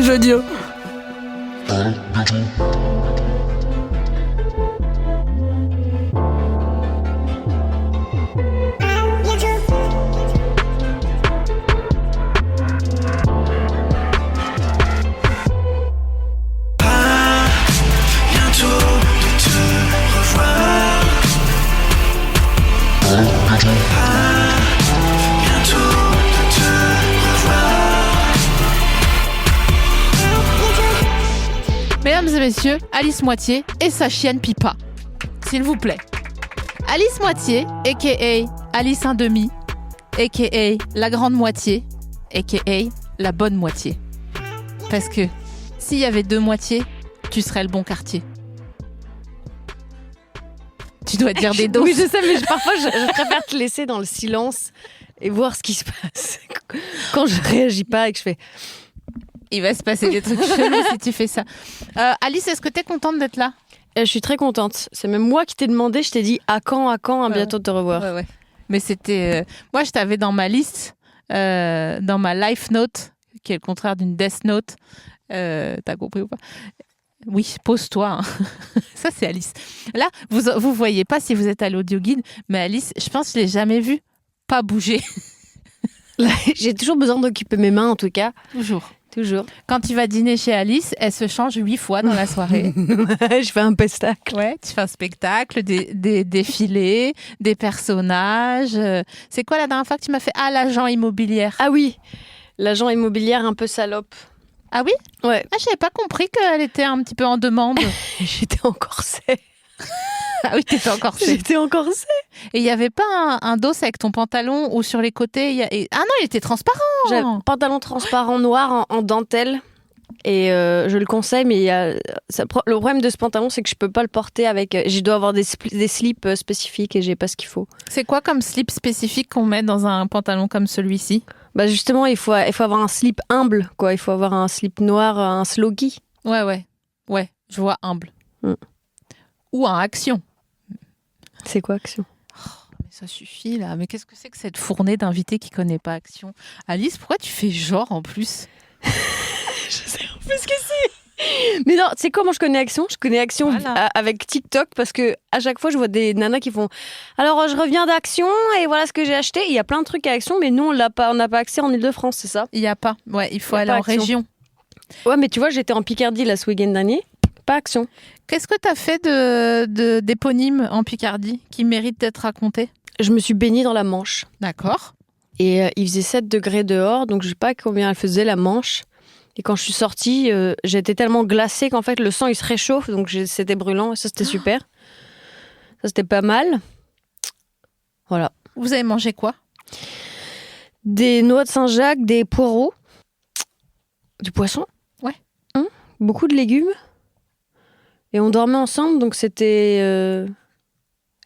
montage audio. Mesdames et messieurs, Alice Moitié et sa chienne Pipa. S'il vous plaît. Alice Moitié, a.k.a. Alice 1/2, a.k.a. la grande moitié, a.k.a. la bonne moitié. Parce que s'il y avait 2 moitiés, tu serais le bon quartier. Tu dois dire des doses. Oui, je sais, mais parfois je préfère te laisser dans le silence et voir ce qui se passe. Quand je réagis pas et que je fais... Il va se passer des trucs chelous si tu fais ça. Alice, est-ce que tu es contente d'être là ? Je suis très contente. C'est même moi qui t'ai demandé, je t'ai dit à quand, à bientôt de te revoir. Ouais. Mais c'était... moi, je t'avais dans ma liste, dans ma life note, qui est le contraire d'une death note. T'as compris ou pas ? Oui, pose-toi. Hein. Ça, c'est Alice. Là, vous voyez pas si vous êtes à l'audio guide, mais Alice, je pense que je l'ai jamais vue pas bouger. J'ai toujours besoin d'occuper mes mains, en tout cas. Toujours. Quand tu vas dîner chez Alice, elle se change 8 fois dans la soirée. Je fais un spectacle. Ouais, tu fais un spectacle, des défilés, des personnages. C'est quoi la dernière fois que tu m'as fait ? Ah, l'agent immobilière. Ah oui, l'agent immobilière un peu salope. Ah oui ? Ouais. Ah, j'avais pas compris qu'elle était un petit peu en demande. J'étais en corset. Ah oui, t'étais en corset. J'étais en corset. Et il n'y avait pas un dos avec ton pantalon ou sur les côtés Ah non, il était transparent. J'avais un pantalon transparent noir en dentelle. Et je le conseille, mais le problème de ce pantalon, c'est que je peux pas le porter avec... Je dois avoir des slips spécifiques et j'ai pas ce qu'il faut. C'est quoi comme slip spécifique qu'on met dans un pantalon comme celui-ci ? Bah justement, il faut avoir un slip humble, quoi. Il faut avoir un slip noir, un sloggy. Ouais, je vois humble. Ou un action. C'est quoi Action ? Mais ça suffit là. Mais qu'est-ce que c'est que cette fournée d'invités qui connaît pas Action ? Alice, pourquoi tu fais genre en plus ? Je sais en plus ce que c'est. Mais non, tu sais comment je connais Action ? Je connais Action avec TikTok parce que à chaque fois je vois des nanas qui font alors je reviens d'Action et voilà ce que j'ai acheté. Il y a plein de trucs à Action, mais nous on n'a pas accès en Ile-de-France, c'est ça ? Il y a pas. Ouais, il faut aller en région. Ouais, mais tu vois, j'étais en Picardie là ce week-end dernier. Pas Action. Qu'est-ce que tu as fait d'éponyme en Picardie qui mérite d'être raconté ? Je me suis baignée dans la Manche. D'accord. Et il faisait 7 degrés dehors, donc je sais pas combien elle faisait la Manche. Et quand je suis sortie, j'étais tellement glacée qu'en fait le sang il se réchauffe, donc c'était brûlant et ça c'était super. Ça c'était pas mal. Voilà. Vous avez mangé quoi ? Des noix de Saint-Jacques, des poireaux, du poisson. Ouais. Beaucoup de légumes. Et on dormait ensemble, donc c'était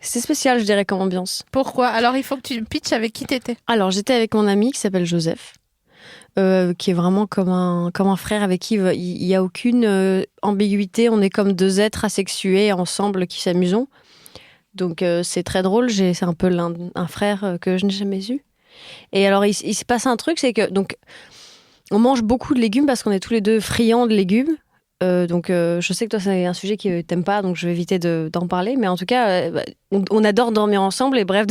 spécial, je dirais, comme ambiance. Pourquoi ? Alors, il faut que tu pitches avec qui t'étais. Alors, j'étais avec mon ami qui s'appelle Joseph, qui est vraiment comme un frère avec qui il n'y a aucune ambiguïté. On est comme 2 êtres asexués ensemble qui s'amusons. Donc, c'est très drôle. C'est un peu un frère que je n'ai jamais eu. Et alors, il se passe un truc, c'est que donc, on mange beaucoup de légumes parce qu'on est tous les deux friands de légumes. Donc, je sais que toi, c'est un sujet que t'aimes pas, donc je vais éviter d'en parler. Mais en tout cas, on adore dormir ensemble. Et bref,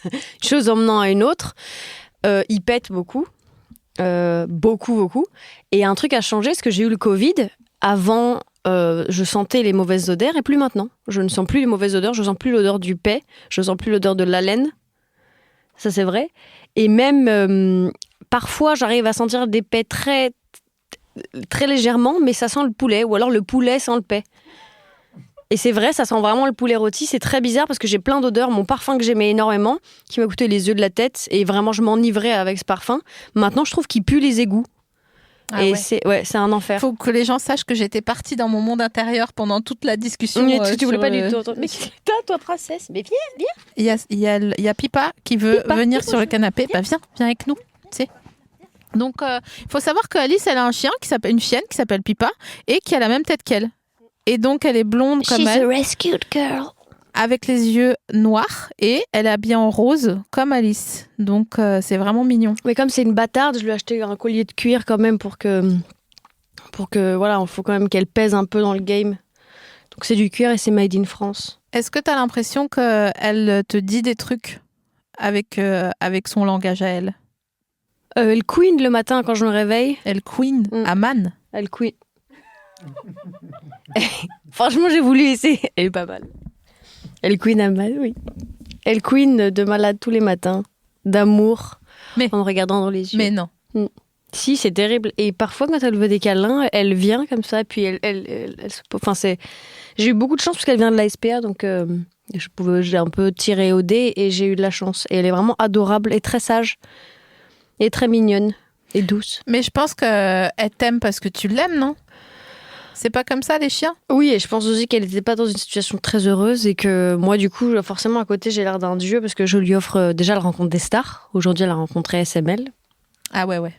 une chose emmenant à une autre, il pète beaucoup. Beaucoup. Et un truc a changé, c'est que j'ai eu le Covid. Avant, je sentais les mauvaises odeurs et plus maintenant. Je ne sens plus les mauvaises odeurs. Je sens plus l'odeur du paix. Je sens plus l'odeur de l'haleine. Ça, c'est vrai. Et même, parfois, j'arrive à sentir des paix très légèrement, mais ça sent le poulet, ou alors le poulet sent le paix. Et c'est vrai, ça sent vraiment le poulet rôti. C'est très bizarre parce que j'ai plein d'odeurs. Mon parfum que j'aimais énormément, qui m'a coûté les yeux de la tête, et vraiment je m'enivrais avec ce parfum. Maintenant, je trouve qu'il pue les égouts. Ah et ouais. c'est un enfer. Faut que les gens sachent que j'étais partie dans mon monde intérieur pendant toute la discussion. Mais tu voulais pas du tout. Mais toi, princesse, mais viens. Il y a Pipa qui veut venir sur le canapé. Bah viens avec nous. Tu sais. Donc, il faut savoir qu'Alice, elle a une chienne qui s'appelle Pipa et qui a la même tête qu'elle. Et donc, elle est blonde comme elle. She's a rescued girl. Avec les yeux noirs et elle est habillée en rose comme Alice. Donc, c'est vraiment mignon. Mais comme c'est une bâtarde, je lui ai acheté un collier de cuir quand même pour pour que, voilà, il faut quand même qu'elle pèse un peu dans le game. Donc c'est du cuir et c'est made in France. Est-ce que tu as l'impression qu'elle te dit des trucs avec son langage à elle? Elle queen le matin quand je me réveille. Elle queen à man. Elle queen. Franchement, j'ai voulu essayer. Elle est pas mal. Elle queen à man, oui. Elle queen de malade tous les matins, d'amour, en me regardant dans les yeux. Mais non. Si, c'est terrible. Et parfois, quand elle veut des câlins, elle vient comme ça, puis elle se... Enfin, j'ai eu beaucoup de chance parce qu'elle vient de la SPA, donc j'ai un peu tiré au dé et j'ai eu de la chance. Et elle est vraiment adorable et très sage et très mignonne et douce. Mais je pense qu'elle t'aime parce que tu l'aimes, non? C'est pas comme ça, les chiens? Oui, et je pense aussi qu'elle n'était pas dans une situation très heureuse et que moi, du coup, forcément, à côté, j'ai l'air d'un dieu parce que je lui offre déjà la rencontre des stars. Aujourd'hui, elle a rencontré SML. Ah ouais.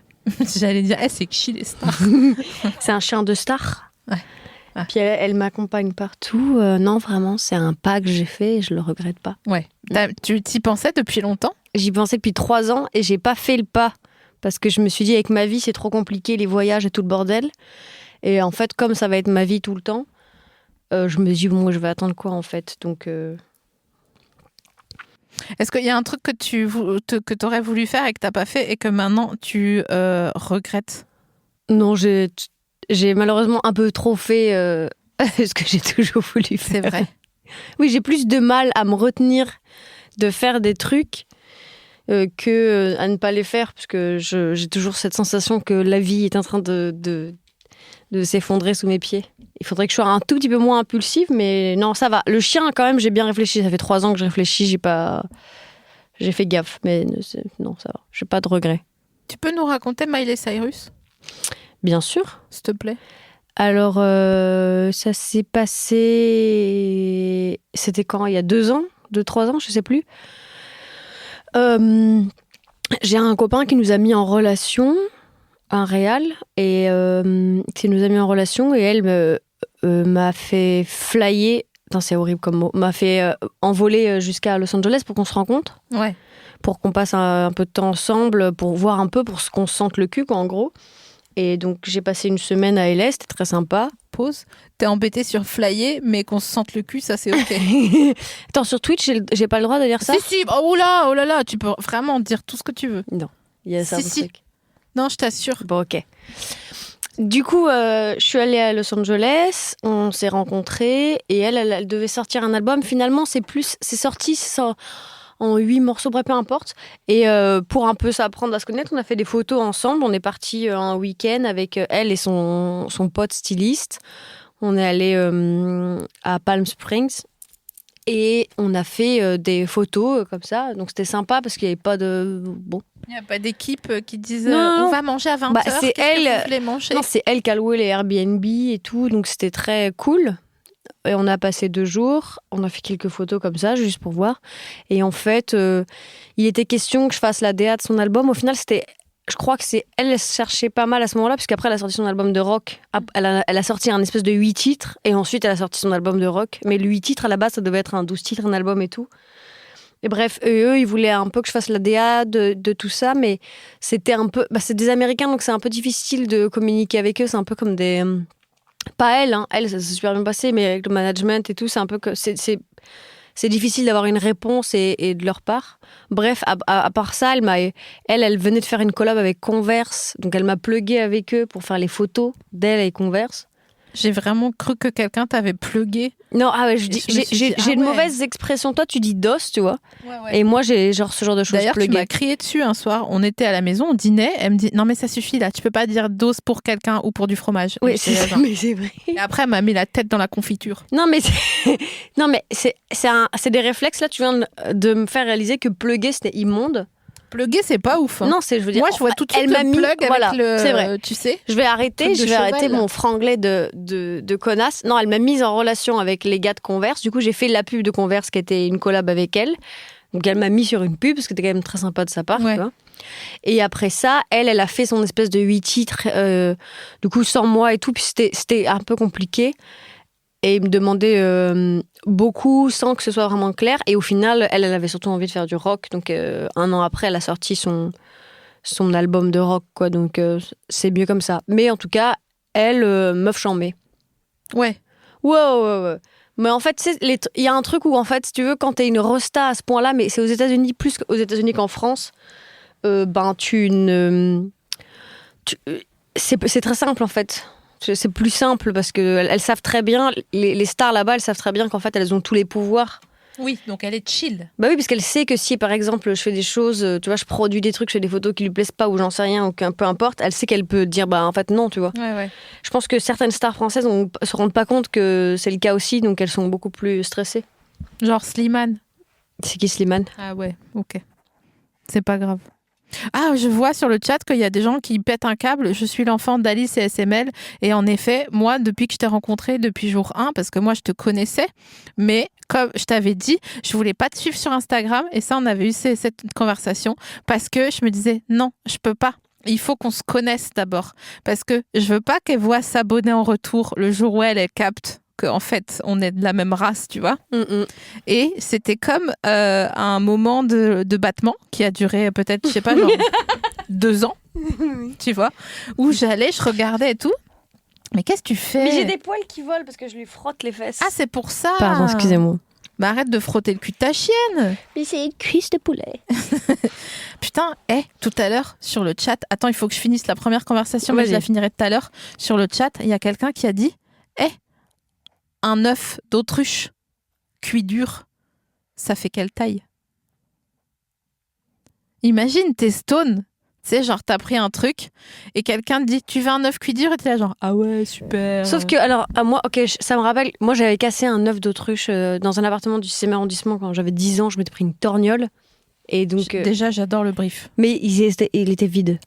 J'allais dire, c'est qui les stars? C'est un chien de star. Ouais. Puis elle m'accompagne partout. Non, vraiment, c'est un pas que j'ai fait et je le regrette pas. Ouais. Tu t'y pensais depuis longtemps? J'y pensais depuis 3 ans et j'ai pas fait le pas parce que je me suis dit, avec ma vie, c'est trop compliqué, les voyages et tout le bordel. Et en fait, comme ça va être ma vie tout le temps, je me dis, bon, je vais attendre quoi, en fait. Donc, est-ce qu'il y a un truc que t'aurais voulu faire et que t'as pas fait et que maintenant tu regrettes? Non, j'ai malheureusement un peu trop fait ce que j'ai toujours voulu faire. C'est vrai. Oui, j'ai plus de mal à me retenir de faire des trucs que à ne pas les faire, parce que j'ai toujours cette sensation que la vie est en train de s'effondrer sous mes pieds. Il faudrait que je sois un tout petit peu moins impulsive, mais non, ça va. Le chien, quand même, j'ai bien réfléchi. Ça fait 3 ans que je réfléchis, j'ai fait gaffe, mais non, ça va. J'ai pas de regrets. Tu peux nous raconter Miley Cyrus? Bien sûr. S'il te plaît. Alors, ça s'est passé... C'était quand? Il y a 2 ans? 2-3 ans, je sais plus. J'ai un copain qui nous a mis en relation, un réal, et qui nous a mis en relation, et elle m'a fait flyer, putain, c'est horrible comme mot, m'a fait envoler jusqu'à Los Angeles pour qu'on se rencontre. Ouais. Pour qu'on passe un peu de temps ensemble, pour voir un peu, pour qu'on se sente le cul, quoi, en gros. Et donc, j'ai passé une semaine à LA, c'était très sympa. Pause. T'es embêtée sur flyer, mais qu'on se sente le cul, ça c'est ok. Attends, sur Twitch, j'ai pas le droit de dire ça? Si, oh là là, tu peux vraiment dire tout ce que tu veux. Non, il y a ça. Si. Non, je t'assure. Bon, ok. Du coup, je suis allée à Los Angeles, on s'est rencontrés, et elle devait sortir un album. Finalement, c'est sorti en 8 morceaux, bref, peu importe. Et pour un peu s'apprendre à se connaître, on a fait des photos ensemble. On est parti un week-end avec elle et son pote styliste. On est allé à Palm Springs et on a fait des photos comme ça. Donc c'était sympa parce qu'il n'y avait pas de... Bon. Il n'y a pas d'équipe qui disent on va manger à 20h. C'est elle. Que vous voulez manger? Non, c'est elle qui a loué les Airbnb et tout. Donc c'était très cool. Et on a passé 2 jours, on a fait quelques photos comme ça, juste pour voir. Et en fait, il était question que je fasse la DA de son album. Au final, je crois que c'est elle cherchait pas mal à ce moment-là, puisqu'après, elle a sorti son album de rock. Elle a sorti un espèce de 8 titres, et ensuite, elle a sorti son album de rock. Mais le 8 titres, à la base, ça devait être un 12 titres, un album et tout. Et bref, eux, ils voulaient un peu que je fasse la DA de tout ça, mais c'était un peu... c'est des Américains, donc c'est un peu difficile de communiquer avec eux. C'est un peu comme des... Pas elle, elle, ça s'est super bien passé, mais avec le management et tout, c'est un peu que c'est difficile d'avoir une réponse et de leur part. Bref, à part ça, elle venait de faire une collab avec Converse, donc elle m'a plugué avec eux pour faire les photos d'elle et Converse. J'ai vraiment cru que quelqu'un t'avait plugué. Non, j'ai une mauvaise expression. Toi, tu dis dos, tu vois. Ouais. Et moi, j'ai ce genre de choses. D'ailleurs, pluguées. Tu m'as crié dessus un soir. On était à la maison, on dînait. Elle me dit non mais ça suffit là. Tu peux pas dire dos pour quelqu'un ou pour du fromage. Oui, mais c'est vrai. Et après, elle m'a mis la tête dans la confiture. Non mais c'est des réflexes là. Tu viens de me faire réaliser que pluguer c'était immonde. Pluguer, c'est pas ouf. Hein. Non, je veux dire. Moi, je vois tout de suite elle m'a mis, plug voilà, avec le. C'est vrai. Tu sais. Je vais arrêter mon franglais de connasse. Non, elle m'a mise en relation avec les gars de Converse. Du coup, j'ai fait la pub de Converse qui était une collab avec elle. Donc, elle m'a mis sur une pub parce que c'était quand même très sympa de sa part. Ouais. Tu vois. Et après ça, elle a fait son espèce de 8 titres, du coup, sans moi et tout. Puis c'était un peu compliqué. Et il me demandait beaucoup sans que ce soit vraiment clair. Et au final, elle avait surtout envie de faire du rock. Donc, 1 an après, elle a sorti son album de rock, quoi. Donc, c'est mieux comme ça. Mais en tout cas, elle, meuf chambée. Ouais. Ouais. Mais en fait, il y a un truc où, en fait, si tu veux, quand t'es une rosta à ce point-là, mais c'est aux États-Unis, plus aux États-Unis qu'en France, c'est très simple, en fait. C'est plus simple parce qu'elles savent très bien, les stars là-bas, elles savent très bien qu'en fait, elles ont tous les pouvoirs. Oui, donc elle est chill. Bah oui, parce qu'elle sait que si, par exemple, je fais des choses, tu vois, je produis des trucs, je fais des photos qui lui plaisent pas ou j'en sais rien, ou peu importe, elle sait qu'elle peut dire, bah en fait, non, tu vois. Ouais. Je pense que certaines stars françaises se rendent pas compte que c'est le cas aussi, donc elles sont beaucoup plus stressées. Genre Slimane. C'est qui Slimane? Ah ouais, ok. C'est pas grave. Ah, je vois sur le chat qu'il y a des gens qui pètent un câble. Je suis l'enfant d'Alice et SML. Et en effet, moi, depuis que je t'ai rencontré, depuis jour 1, parce que moi, je te connaissais, mais comme je t'avais dit, je voulais pas te suivre sur Instagram. Et ça, on avait eu cette conversation parce que je me disais, non, je peux pas. Il faut qu'on se connaisse d'abord. Parce que je veux pas qu'elle voit s'abonner en retour le jour où elle capte qu'en fait, on est de la même race, tu vois. Et c'était comme un moment de battement qui a duré peut-être, je sais pas, genre 2 ans, tu vois, où j'allais, je regardais et tout. Mais qu'est-ce que tu fais? Mais j'ai des poils qui volent parce que je lui frotte les fesses. Ah, c'est pour ça. Pardon, excusez-moi. Bah arrête de frotter le cul de ta chienne. Mais c'est une cuisse de poulet. Putain, tout à l'heure, sur le chat, attends, il faut que je finisse la première conversation, mais je la finirai tout à l'heure. Sur le chat, il y a quelqu'un qui a dit, un œuf d'autruche cuit dur, ça fait quelle taille? Imagine, t'es stone, tu sais, genre t'as pris un truc et quelqu'un te dit tu veux un œuf cuit dur et t'es là genre ah ouais super. Sauf que alors à moi, ok, ça me rappelle, moi j'avais cassé un œuf d'autruche dans un appartement du 6e arrondissement quand j'avais 10 ans, je m'étais pris une torgnole et donc déjà j'adore le brief. Mais il était vide.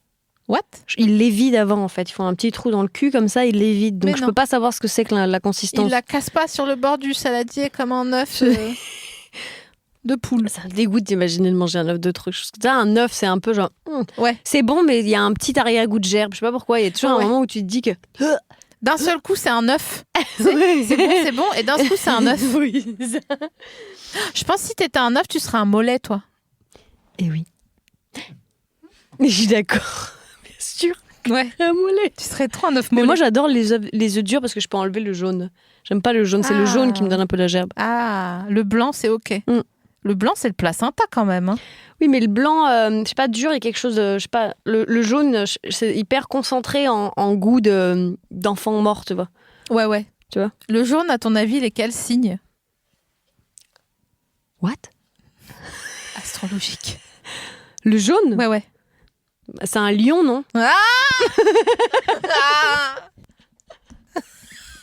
What? Il les vide avant, en fait. Ils font un petit trou dans le cul, comme ça, ils les vident. Donc, je peux pas savoir ce que c'est que la consistance. Il la casse pas sur le bord du saladier comme un œuf de poule. Ça me dégoûte d'imaginer de manger un œuf d'autruche. Ça, un œuf, c'est un peu genre... Ouais. C'est bon, mais il y a un petit arrière-goût de gerbe. Je sais pas pourquoi. Il y a toujours un moment où tu te dis que... D'un seul coup, c'est un œuf. C'est bon. Et d'un coup, c'est un œuf. Oui. Je pense que si t'étais un œuf, tu serais un mollet, toi. Eh oui. Mais je suis d'accord. Bien sûr. Ouais. Un mollet. Tu serais trop un œuf mollet. Mais moi, j'adore les œufs durs parce que je peux enlever le jaune. J'aime pas le jaune. C'est le jaune qui me donne un peu la gerbe. Ah, le blanc, c'est ok. Le blanc, c'est le placenta quand même. Hein. Oui, mais le blanc, je sais pas, dur, il y a quelque chose de... Je sais pas, le jaune, c'est hyper concentré en goût d'enfant mort, tu vois. Ouais. Tu vois. Le jaune, à ton avis, il est quel signe? What? Astrologique. Le jaune? Ouais. C'est un lion, non? Ah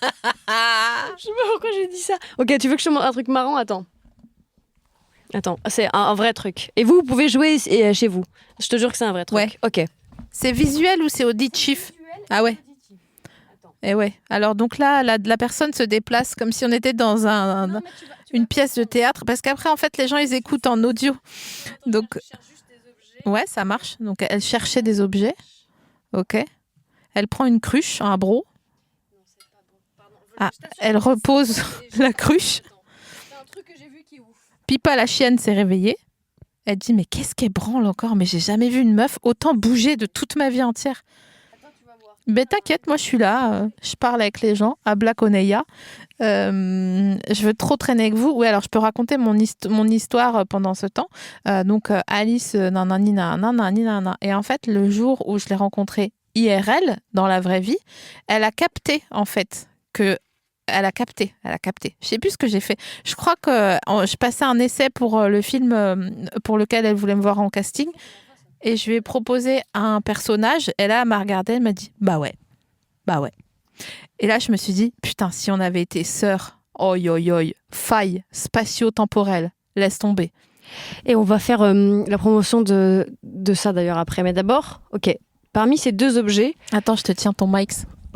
Je sais pas pourquoi j'ai dit ça. Ok, tu veux que je te montre un truc marrant? Attends, c'est un vrai truc. Et vous pouvez jouer chez vous. Je te jure que c'est un vrai truc. Ouais. Ok. C'est visuel ou c'est auditif? Ah ouais. Et ouais. Alors donc là, la personne se déplace comme si on était dans une pièce de théâtre. Parce qu'après, en fait, les gens, ils écoutent en audio. Donc, ouais, ça marche. Donc, elle cherchait des objets. Ok. Elle prend une cruche, un broc. Ah, elle repose la cruche. Pipa, la chienne, s'est réveillée. Elle dit, mais qu'est-ce qu'elle branle encore? Mais j'ai jamais vu une meuf autant bouger de toute ma vie entière. Ben t'inquiète, moi je suis là, je parle avec les gens, à Black Oneia. Je veux trop traîner avec vous. Oui, alors je peux raconter mon histoire pendant ce temps. Donc Alice, nanani, nanana. Et en fait, le jour où je l'ai rencontrée IRL, dans la vraie vie, elle a capté en fait que... Elle a capté. Je sais plus ce que j'ai fait. Je crois que je passais un essai pour le film pour lequel elle voulait me voir en casting. Et je lui ai proposé un personnage. Et là, elle m'a regardée, elle m'a dit « Bah ouais. » Et là, je me suis dit « Putain, si on avait été sœurs, oi, faille spatio-temporelle, laisse tomber. » Et on va faire la promotion de ça d'ailleurs après. Mais d'abord, ok, parmi ces deux objets... Attends, je te tiens ton mic.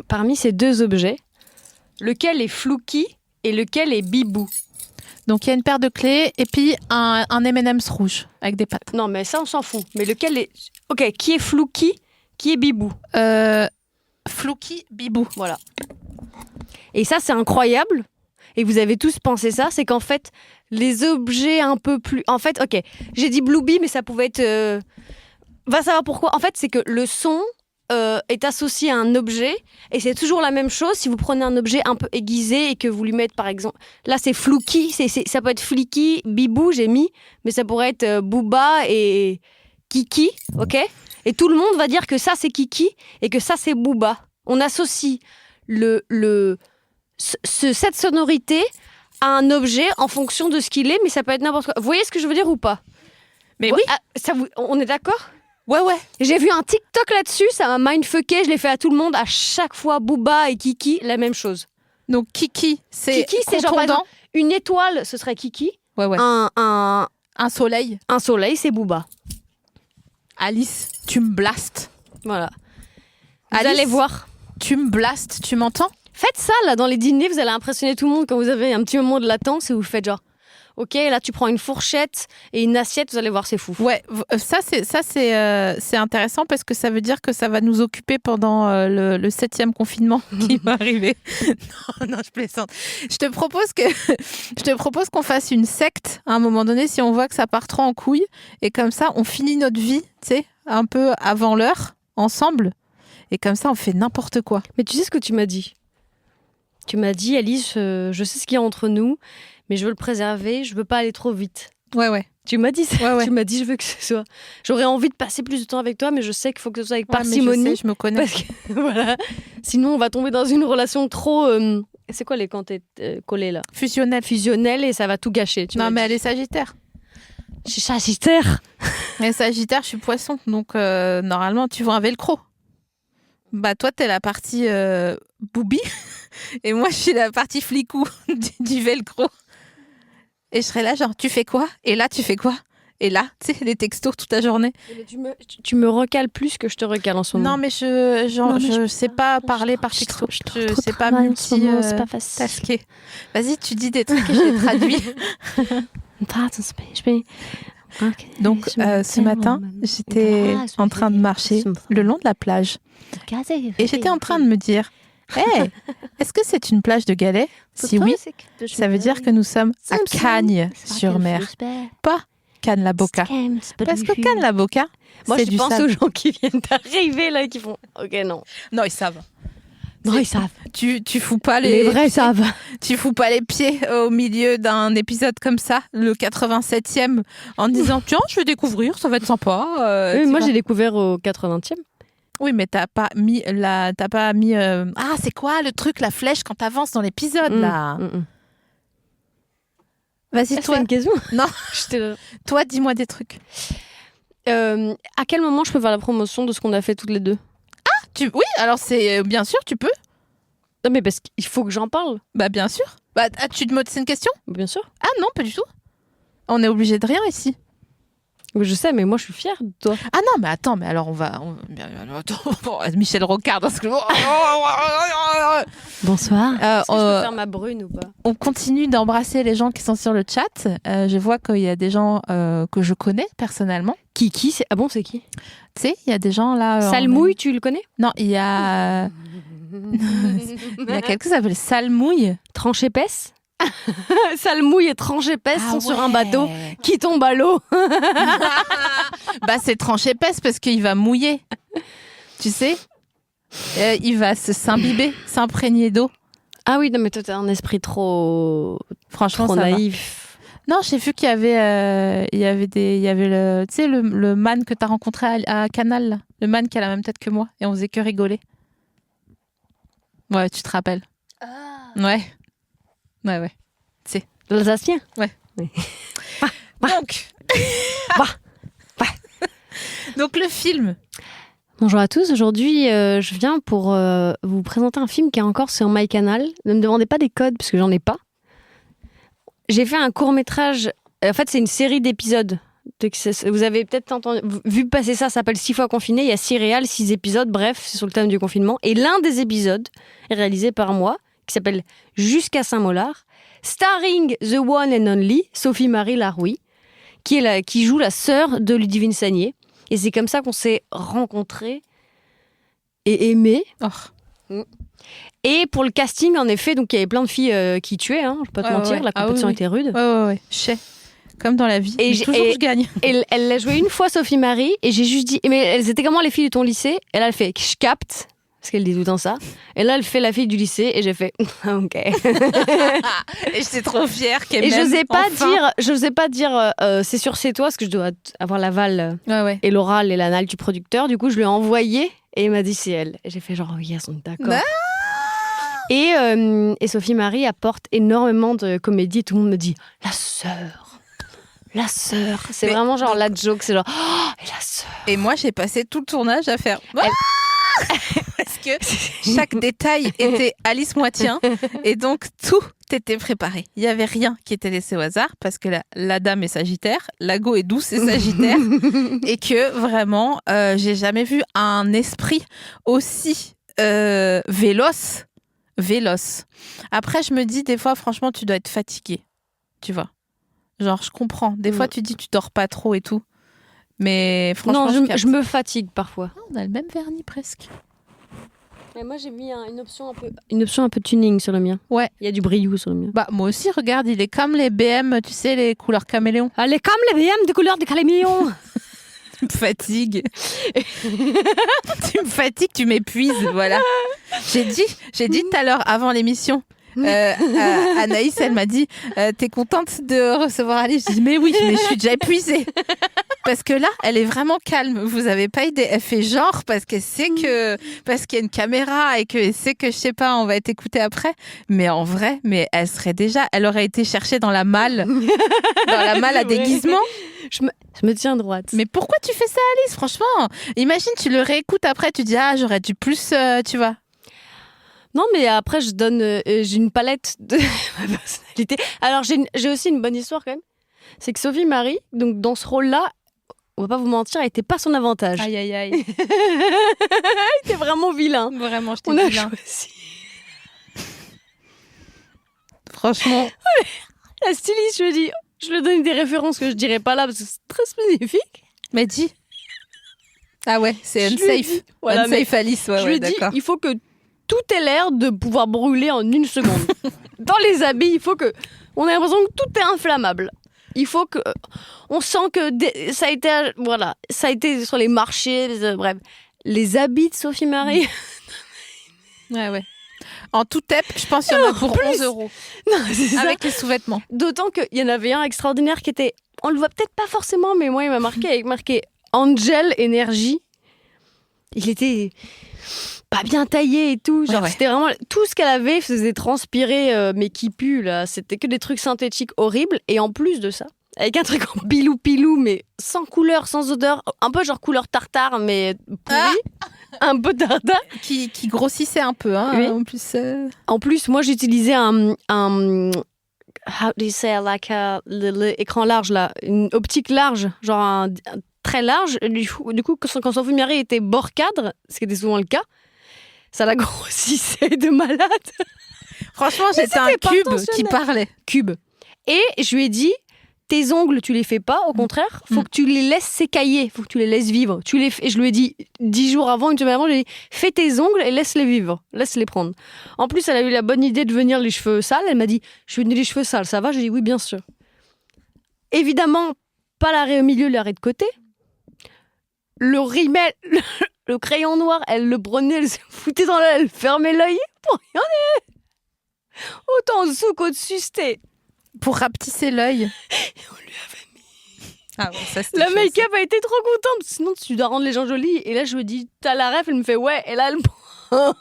Parmi ces deux objets, lequel est Flouki et lequel est Bibou? Donc, il y a une paire de clés et puis un M&M's rouge avec des pattes. Non, mais ça, on s'en fout. Mais lequel est... Ok, qui est Flouki? Qui est Bibou? Flouki, Bibou. Voilà. Et ça, c'est incroyable. Et vous avez tous pensé ça. C'est qu'en fait, les objets un peu plus... En fait, ok, j'ai dit Blueby, mais ça pouvait être... Va savoir pourquoi. En fait, c'est que le son est associé à un objet et c'est toujours la même chose si vous prenez un objet un peu aiguisé et que vous lui mettez par exemple là c'est Flouki, ça peut être Flicky, Bibou j'ai mis, mais ça pourrait être Booba et Kiki, ok, et tout le monde va dire que ça c'est Kiki et que ça c'est Booba. On associe cette sonorité à un objet en fonction de ce qu'il est, mais ça peut être n'importe quoi. Vous voyez ce que je veux dire ou pas? Mais oui. On est d'accord? Ouais. J'ai vu un TikTok là-dessus, ça m'a mindfucké, je l'ai fait à tout le monde, à chaque fois Booba et Kiki, la même chose. Donc Kiki, c'est genre par exemple, une étoile, ce serait Kiki. Ouais. Un soleil. Un soleil, c'est Booba. Alice, tu me blastes. Voilà. Alice, vous allez voir. Tu me blastes, tu m'entends? Faites ça là dans les dîners, vous allez impressionner tout le monde quand vous avez un petit moment de latence et vous faites genre ok, là tu prends une fourchette et une assiette, vous allez voir, c'est fou. Ouais, ça c'est intéressant parce que ça veut dire que ça va nous occuper pendant le 7e confinement qui va arriver. Non, je plaisante. Je te propose qu'on fasse une secte à un moment donné si on voit que ça part trop en couille et comme ça on finit notre vie, tu sais, un peu avant l'heure ensemble et comme ça on fait n'importe quoi. Mais tu sais ce que tu m'as dit? Tu m'as dit, Alice, je sais ce qu'il y a entre nous, mais je veux le préserver, je veux pas aller trop vite. Ouais. Tu m'as dit ça. Ouais. Tu m'as dit, je veux que ce soit. J'aurais envie de passer plus de temps avec toi, mais je sais qu'il faut que ce soit avec parcimonie. Mais je me connais. Parce que, voilà. Sinon, on va tomber dans une relation trop. C'est quoi les quand t'es collé là? Fusionnelle et ça va tout gâcher. Non, mais elle est Sagittaire. Je suis Sagittaire. Elle est Sagittaire, je suis Poisson. Donc, normalement, tu vois un velcro. Bah, toi, t'es la partie boubi. Et moi, je suis la partie flicou du velcro. Et je serais là, genre, tu fais quoi? Et là, tu fais quoi? Et là, tu sais, des textos toute la journée. Tu me recales plus que je te recale en ce moment. Non, mais je sais pas parler par texto. Je sais pas c'est pas facile. tasquer. Vas-y, tu dis des trucs et je les traduis. Donc, ce matin, j'étais en train de marcher le long de la plage. Et j'étais en train de me dire, hey, est-ce que c'est une plage de galets? Si oui, ça veut dire que nous sommes à Cagnes-sur-Mer, pas Cannes-la-Boca. Parce que Cannes-la-Boca, moi c'est je du pense sable. aux gens qui viennent d'arriver là et qui font ok non. Non, ils savent. Non, ils savent. Tu fous pas Les vrais savent. Tu fous pas les pieds au milieu d'un épisode comme ça, le 87e, en disant tiens, je vais découvrir, ça va être sympa. Oui, moi j'ai découvert au 80e. Oui, mais t'as pas mis ah, c'est quoi le truc, la flèche quand t'avances dans l'épisode là. Vas-y, toi. C'est une question. Non, toi, dis-moi des trucs. À quel moment je peux faire la promotion de ce qu'on a fait toutes les deux? Oui, alors c'est bien sûr, tu peux. Non, mais parce qu'il faut que j'en parle. Bah bien sûr. Bah c'est une question? Bien sûr. Ah non, pas du tout. On est obligé de rien ici. Je sais, mais moi je suis fière de toi. Ah non, mais attends, mais alors Michel Rocard dans ce que... Bonsoir. Est-ce que je peux faire ma brune ou pas? On continue d'embrasser les gens qui sont sur le chat. Je vois qu'il y a des gens que je connais personnellement. Qui c'est? Ah bon, c'est qui? Tu sais, il y a des gens là... Salmouille, tu le connais? Non, il y a... il y a quelqu'un qui s'appelle Salmouille. Tranche épaisse? Salmouille et Tranche épaisse sont sur un bateau qui tombe à l'eau. Bah c'est Tranche épaisse parce qu'il va mouiller. Tu sais, il va s'imprégner d'eau. Ah oui, non mais toi t'as un esprit trop... Franchement, trop ça naïf. Va. Non, j'ai vu qu'il y avait le, tu sais, le man que t'as rencontré à Canal, là. Le man qui a la même tête que moi et on faisait que rigoler. Ouais, tu te rappelles? Ouais. Ouais. Tu sais. L'Alsacien? Ouais. Oui. Donc... Donc le film. Bonjour à tous, aujourd'hui je viens pour vous présenter un film qui est encore sur MyCanal. Ne me demandez pas des codes parce que j'en ai pas. J'ai fait un court-métrage, en fait c'est une série d'épisodes. Vous avez peut-être vu passer ça s'appelle 6 fois confiné, il y a 6 réals, 6 épisodes, bref, c'est sur le thème du confinement. Et l'un des épisodes est réalisé par moi, qui s'appelle Jusqu'à Saint-Molard, starring the one and only Sophie-Marie Laroui, qui joue la sœur de Ludivine Sagnier. Et c'est comme ça qu'on s'est rencontrés et aimés. Et pour le casting, en effet, donc il y avait plein de filles qui tuaient, hein, je peux pas te mentir, la compétition était rude. Ouais. comme dans la vie. Et Toujours je gagne. Et elle l'a joué une fois, Sophie Marie, et j'ai juste dit, mais elles étaient comment les filles de ton lycée? Et là, elle fait, je capte, parce qu'elle dit tout le temps ça. Et là, elle fait la fille du lycée, et j'ai fait, ok. Et j'étais trop fière qu'elle Et m'aime. j'osais pas dire, c'est sûr, c'est toi, parce que je dois avoir l'aval et l'oral et l'anal du producteur. Du coup, je lui ai envoyé, et il m'a dit, c'est elle. Et j'ai fait genre, oui, elles sont d'accord. Ah. Et Sophie Marie apporte énormément de comédie, et tout le monde me dit, la sœur. C'est vraiment genre la joke, c'est genre, oh, et la sœur. Et moi, j'ai passé tout le tournage à faire. Parce que chaque détail était Alice Moitien et donc tout était préparé. Il n'y avait rien qui était laissé au hasard parce que la dame est sagittaire, la go est douce et sagittaire et que vraiment, j'ai jamais vu un esprit aussi véloce. Après, je me dis des fois, franchement, tu dois être fatigué, tu vois. Genre, je comprends. Des fois, tu dis tu dors pas trop et tout. Mais franchement, je me fatigue parfois. On a le même vernis presque. Mais moi, j'ai mis une option un peu tuning sur le mien. Ouais. Il y a du brillant sur le mien. Bah, moi aussi, regarde, il est comme les BM, tu sais, les couleurs caméléon. Elle est comme les BM de couleur des caméléons. Tu me fatigues. Tu me fatigues, tu m'épuises, voilà. J'ai dit tout à l'heure, avant l'émission, Anaïs, elle m'a dit t'es contente de recevoir Alice? Je dis mais oui, mais je suis déjà épuisée. Parce que là, elle est vraiment calme. Vous avez pas idée. Elle fait genre parce qu'elle sait parce qu'il y a une caméra et qu'elle sait que je sais pas, on va être écouté après. Mais en vrai, elle aurait été cherchée dans la malle à déguisement. Je me tiens droite. Mais pourquoi tu fais ça, Alice? Franchement, imagine, tu le réécoutes après, tu dis j'aurais dû plus, tu vois. Non, mais après, j'ai une palette de ma personnalité. Alors, j'ai aussi une bonne histoire quand même. C'est que Sophie Marie, donc dans ce rôle-là, on va pas vous mentir, elle était pas son avantage. Aïe, aïe, aïe. Elle était vraiment vilain. Vraiment, j'étais vilain. Franchement. La styliste, je lui donne des références que je dirais pas là parce que c'est très spécifique. Mais dis. Ah ouais, c'est unsafe. Voilà, unsafe Alice, je lui ai dit, il faut que tout ait l'air de pouvoir brûler en une seconde. Dans les habits, il faut que... On a l'impression que tout est inflammable. Il faut que... On sent que ça a été... Voilà, ça a été sur les marchés, bref. Les habits de Sophie Marie... Ouais. En tout TEP, je pense qu'il y en a pour 11 €. Non, c'est avec ça. les sous-vêtements. D'autant qu'il y en avait un extraordinaire qui était... On le voit peut-être pas forcément, mais moi, il m'a marqué avec marqué Angel Énergie. Il était... pas bien taillée et tout, genre c'était vraiment tout ce qu'elle avait faisait transpirer mais qui pue là, c'était que des trucs synthétiques horribles et en plus de ça, avec un truc en pilou mais sans couleur, sans odeur, un peu genre couleur tartare mais pourri, un peu tartare qui grossissait un peu hein, oui. En plus moi j'utilisais un how do you say like l'écran large là, une optique large, genre un très large, du coup quand Sophie Marie était bord cadre, ce qui était souvent le cas, ça la grossissait de malade. Franchement, j'étais un cube qui parlait. Cube. Et je lui ai dit, tes ongles, tu les fais pas, au contraire, faut que tu les laisses s'écailler, faut que tu les laisses vivre. Et je lui ai dit, 10 jours avant, une semaine avant, j'ai dit, fais tes ongles et laisse-les vivre, laisse-les prendre. En plus, elle a eu la bonne idée de venir les cheveux sales. Elle m'a dit, je veux les cheveux sales, ça va? J'ai dit, oui, bien sûr. Évidemment, pas l'arrêt au milieu, l'arrêt de côté. Le rimel, le crayon noir, elle le prenait, elle se foutait dans l'œil, elle fermait l'œil pour rien dire. Autant en dessous qu'au-dessus, c'était... Pour rapetisser l'œil. Et on lui avait mis... Ah ouais, ça c'était la make-up a été trop contente, sinon tu dois rendre les gens jolis. Et là, je me dis, t'as la ref, elle me fait ouais, et là, elle prend...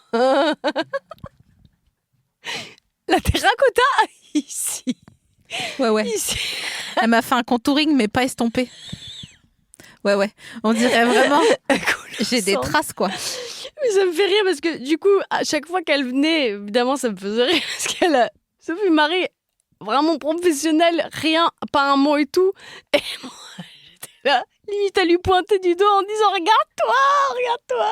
la terracotta, ici. Ouais. Ici. Elle m'a fait un contouring, mais pas estompé. Ouais. On dirait vraiment... J'ai des traces, quoi. Mais ça me fait rire parce que, du coup, à chaque fois qu'elle venait, évidemment, ça me faisait rire parce qu'elle a... Sophie Marie, vraiment professionnelle, rien, pas un mot et tout. Et moi, j'étais là, limite à lui pointer du doigt en disant « Regarde-toi !»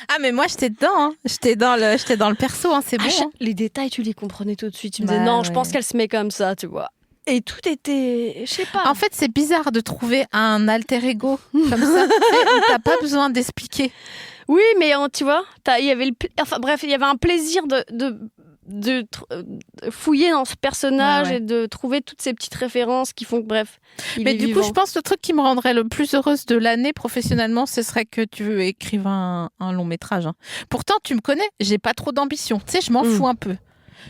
Ah, mais moi, j'étais dedans. Hein. J'étais dans le perso, hein. C'est bon. Hein. Les détails, tu les comprenais tout de suite. Tu me disais « Non, je pense qu'elle se met comme ça, tu vois. » Et tout était... Je sais pas. En fait, c'est bizarre de trouver un alter ego comme ça. T'as pas besoin d'expliquer. Oui, mais tu vois, il y avait il y avait un plaisir fouiller dans ce personnage Ouais. et de trouver toutes ces petites références qui font que, bref, il Mais est du vivant. coup, je pense que le truc qui me rendrait le plus heureuse de l'année professionnellement, ce serait que tu écrives un long métrage. Hein. Pourtant, tu me connais, j'ai pas trop d'ambition. Tu sais, je m'en fous un peu.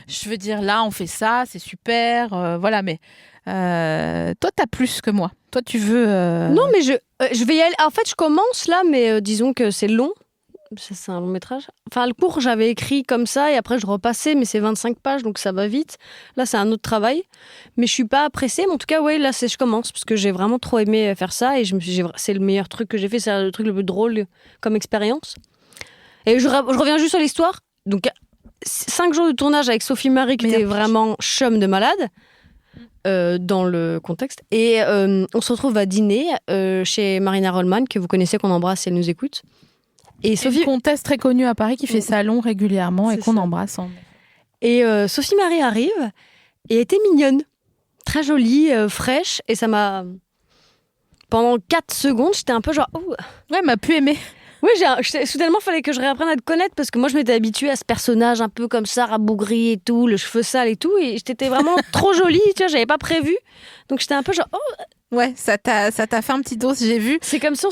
Je veux dire, là, on fait ça, c'est super, voilà. Mais toi, t'as plus que moi. Toi, tu veux. Non, mais je vais y aller. En fait, je commence là, mais disons que c'est long. C'est un long métrage. Enfin, le cours, j'avais écrit comme ça et après, je repassais, mais c'est 25 pages, donc ça va vite. Là, c'est un autre travail. Mais je suis pas pressée. Mais en tout cas, ouais, là, je commence parce que j'ai vraiment trop aimé faire ça et c'est le meilleur truc que j'ai fait. C'est le truc le plus drôle comme expérience. Et je reviens juste sur l'histoire. Donc, 5 jours de tournage avec Sophie Marie, qui était vraiment chum de malade. Dans le contexte. Et on se retrouve à dîner chez Marina Rollman, que vous connaissez, qu'on embrasse si elle nous écoute. Et Sophie, une comtesse très connue à Paris qui fait salon régulièrement et qu'on embrasse. Et Sophie Marie arrive et elle était mignonne, très jolie, fraîche. Et ça m'a... Pendant 4 secondes, j'étais un peu genre... Oh. Ouais, m'a pu aimer. Oui, soudainement, il fallait que je réapprenne à te connaître parce que moi, je m'étais habituée à ce personnage un peu comme ça, rabougri et tout, le cheveu sale et tout. Et j'étais vraiment trop jolie, tu vois, j'avais pas prévu. Donc j'étais un peu genre... Oh. Ouais, ça t'a fait un petit dos, j'ai vu. C'est comme si on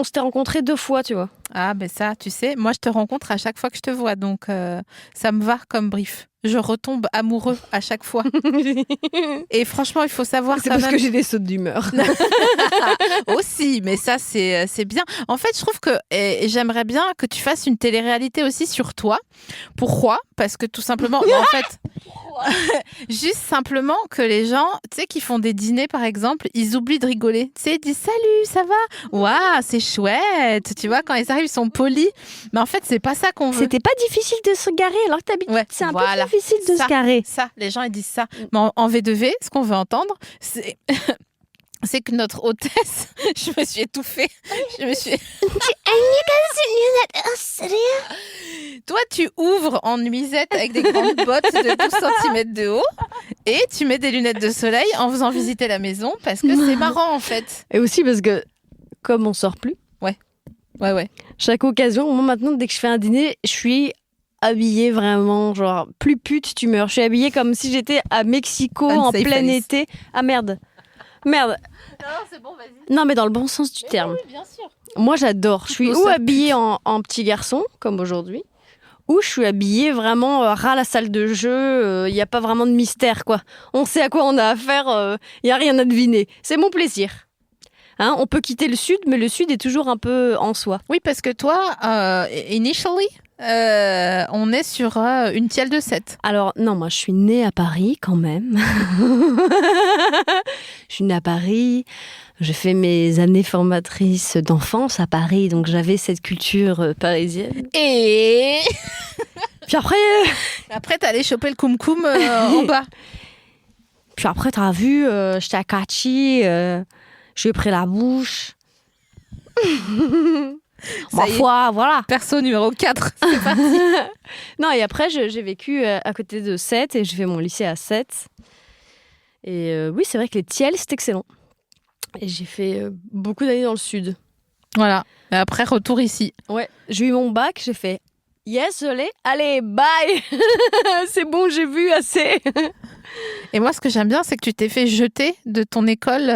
s'était rencontrés 2 fois, tu vois. Ah, ben ça, tu sais, moi, je te rencontre à chaque fois que je te vois. Donc, ça me va comme brief. Je retombe amoureux à chaque fois. Et franchement, il faut savoir... C'est parce que j'ai des sautes d'humeur. Aussi, mais ça, c'est bien. En fait, je trouve que et j'aimerais bien que tu fasses une télé-réalité aussi sur toi. Pourquoi ? Parce que tout simplement, en fait... Juste simplement que les gens, tu sais, qui font des dîners, par exemple, ils oublient de rigoler. Tu sais, ils disent « Salut, ça va ? Waouh, c'est chouette !» Tu vois, quand ils arrivent, ils sont polis. Mais en fait, c'est pas ça qu'on veut. C'était pas difficile de se garer alors que t'habites. Ouais, c'est un voilà. peu difficile de se garer. Ça, les gens, ils disent ça. Mais en V2V, ce qu'on veut entendre, c'est... c'est que notre hôtesse, je me suis étouffée. Toi, tu ouvres en nuisette avec des grandes bottes de 12 cm de haut et tu mets des lunettes de soleil en faisant visiter la maison parce que c'est marrant en fait. Et aussi parce que, comme on sort plus, Ouais. chaque occasion, moi maintenant, dès que je fais un dîner, je suis habillée vraiment, genre, plus pute, tu meurs. Je suis habillée comme si j'étais à Mexico en plein été. Ah merde. Non, c'est bon, vas-y. Non, mais dans le bon sens du terme. Oui, bien sûr. Moi, j'adore. Je suis ou habillée en petit garçon, comme aujourd'hui, ou je suis habillée vraiment ras la salle de jeu. Il n'y a pas vraiment de mystère, quoi. On sait à quoi on a affaire. Il n'y a rien à deviner. C'est mon plaisir. Hein, on peut quitter le sud, mais le sud est toujours un peu en soi. Oui, parce que toi, initially, on est sur une tielle de 7. Alors, non, moi, je suis née à Paris, quand même. Je suis née à Paris. J'ai fait mes années formatrices d'enfance à Paris, donc j'avais cette culture parisienne. Et puis après, t'es allée choper le koum-koum en bas. Puis après, t'as vu, j'étais à Kachi, je lui ai pris la bouche. Ma foi, voilà. Perso numéro 4, c'est parti. Non, et après, j'ai vécu à côté de Sète et j'ai fait mon lycée à Sète. Et oui, c'est vrai que les tiels, c'est excellent. Et j'ai fait beaucoup d'années dans le sud. Voilà. Et après, retour ici. Ouais. J'ai eu mon bac, j'ai fait yes, je l'ai. Allez, bye. C'est bon, j'ai vu assez. Et moi, ce que j'aime bien, c'est que tu t'es fait jeter de ton école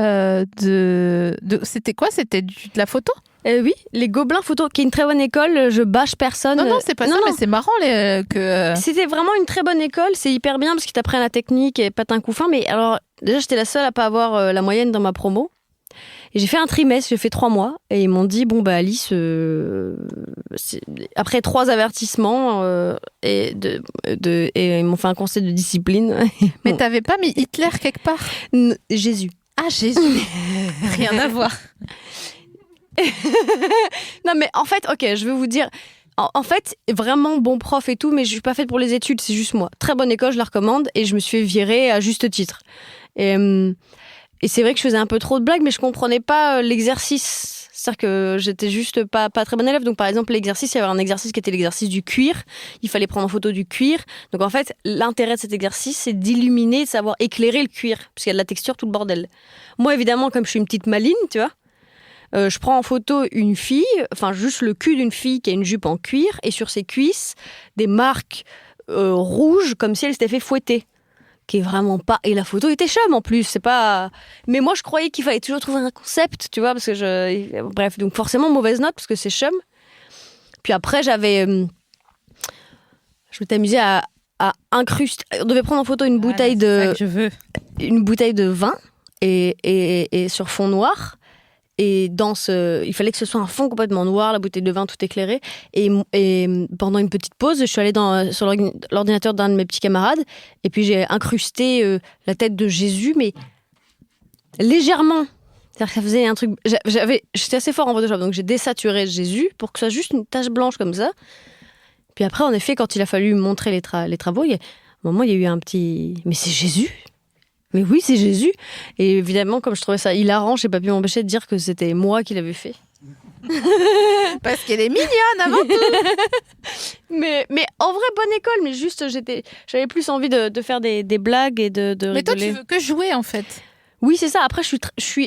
C'était quoi ? C'était de la photo ? Oui, les Gobelins Photo, qui est une très bonne école. Je bâche personne. Non, c'est pas ça, mais c'est marrant que... C'était vraiment une très bonne école. C'est hyper bien parce qu'ils t'apprennent la technique et patin coup fin. Mais alors, déjà, j'étais la seule à pas avoir la moyenne dans ma promo. Et j'ai fait un trimestre, j'ai fait 3 mois. Et ils m'ont dit, bon, bah Alice, après 3 avertissements, et ils m'ont fait un conseil de discipline. Mais t'avais pas mis Hitler quelque part ? Jésus. Ah, Jésus. Rien à voir. Non, mais en fait, ok, je vais vous dire... En fait, vraiment bon prof et tout, mais je suis pas faite pour les études, c'est juste moi. Très bonne école, je la recommande, et je me suis fait virer à juste titre. Et c'est vrai que je faisais un peu trop de blagues, mais je comprenais pas l'exercice. C'est-à-dire que j'étais juste pas très bonne élève. Donc, par exemple, l'exercice, il y avait un exercice qui était l'exercice du cuir. Il fallait prendre en photo du cuir. Donc, en fait, l'intérêt de cet exercice, c'est d'illuminer, de savoir éclairer le cuir. Parce qu'il y a de la texture, tout le bordel. Moi, évidemment, comme je suis une petite maline, tu vois, je prends en photo une fille, enfin, juste le cul d'une fille qui a une jupe en cuir. Et sur ses cuisses, des marques rouge, comme si elle s'était fait fouetter. Qui est vraiment pas... Et la photo était chum, en plus, c'est pas... Mais moi, je croyais qu'il fallait toujours trouver un concept, tu vois, parce que Bref, donc forcément, mauvaise note, parce que c'est chum. Puis après, je m'étais amusée à incruster... On devait prendre en photo une bouteille une bouteille de vin, et sur fond noir. Et il fallait que ce soit un fond complètement noir, la bouteille de vin tout éclairée. Et pendant une petite pause, je suis allée sur l'ordinateur d'un de mes petits camarades. Et puis j'ai incrusté la tête de Jésus, mais légèrement. C'est-à-dire que ça faisait un truc... J'étais assez fort en Photoshop, donc j'ai désaturé Jésus pour que ce soit juste une tache blanche comme ça. Puis après, en effet, quand il a fallu montrer les travaux, à un moment, il y a eu un petit... Mais c'est Jésus ? Mais oui, c'est Jésus. Et évidemment, comme je trouvais ça hilarant, j'ai pas pu m'empêcher de dire que c'était moi qui l'avais fait. Parce qu'elle est mignonne avant tout. mais en vrai, bonne école. Mais juste, j'avais plus envie de faire des blagues et de Mais toi, rigoler. tu veux que jouer, en fait. Oui, c'est ça. Après,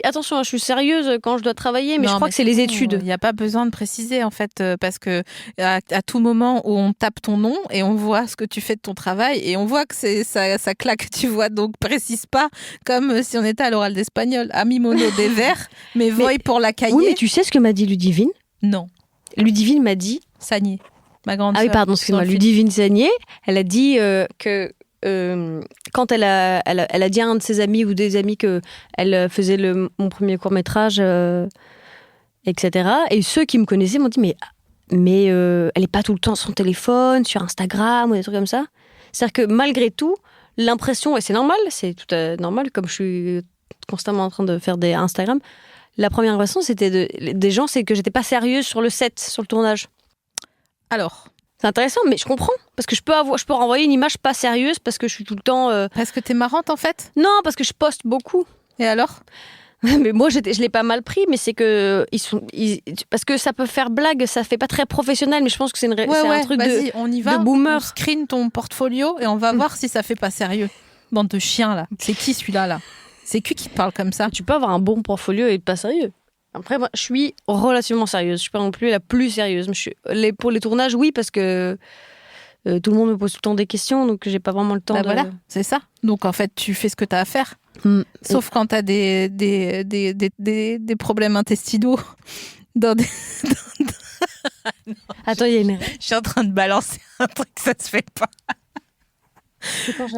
attention, je suis sérieuse quand je dois travailler, mais je crois que c'est les études. Il n'y a pas besoin de préciser, en fait, parce que à tout moment où on tape ton nom et on voit ce que tu fais de ton travail et on voit que ça claque, tu vois. Donc, précise pas comme si on était à l'oral d'espagnol. Ami mono des verts, mais voy pour la cahier. Oui, mais tu sais ce que m'a dit Ludivine ? Non. Ludivine m'a dit... Sagné, ma grande Ah oui, sœur, pardon, excuse-moi. Ludivine Sagné, elle a dit que... quand elle a dit à un de ses amis ou des amis qu'elle faisait mon premier court-métrage, etc. Et ceux qui me connaissaient m'ont dit mais elle n'est pas tout le temps sur son téléphone, sur Instagram ou des trucs comme ça. C'est-à-dire que malgré tout, l'impression, et c'est normal, c'est tout normal, comme je suis constamment en train de faire des Instagram, la première impression des gens, c'est que j'étais pas sérieuse sur le set, sur le tournage. Alors, c'est intéressant, mais je comprends. Parce que je peux renvoyer une image pas sérieuse parce que je suis tout le temps... Parce que t'es marrante, en fait ? Non, parce que je poste beaucoup. Et alors ? Mais moi, je l'ai pas mal pris, mais c'est que... parce que ça peut faire blague, ça fait pas très professionnel, mais je pense que c'est un truc on y va, de boomer. On screen ton portfolio et on va voir si ça fait pas sérieux. Bande de chiens, là. C'est qui, celui-là, là ? C'est qui te parle comme ça ? Tu peux avoir un bon portfolio et être pas sérieux. Après, moi, je suis relativement sérieuse. Je suis pas non plus la plus sérieuse. Mais pour les tournages, oui, parce que tout le monde me pose tout le temps des questions, donc j'ai pas vraiment le temps de... Voilà, c'est ça. Donc, en fait, tu fais ce que tu as à faire. Sauf quand tu as des problèmes intestinaux. Attends, il y a une... Je suis en train de balancer un truc, ça se fait pas.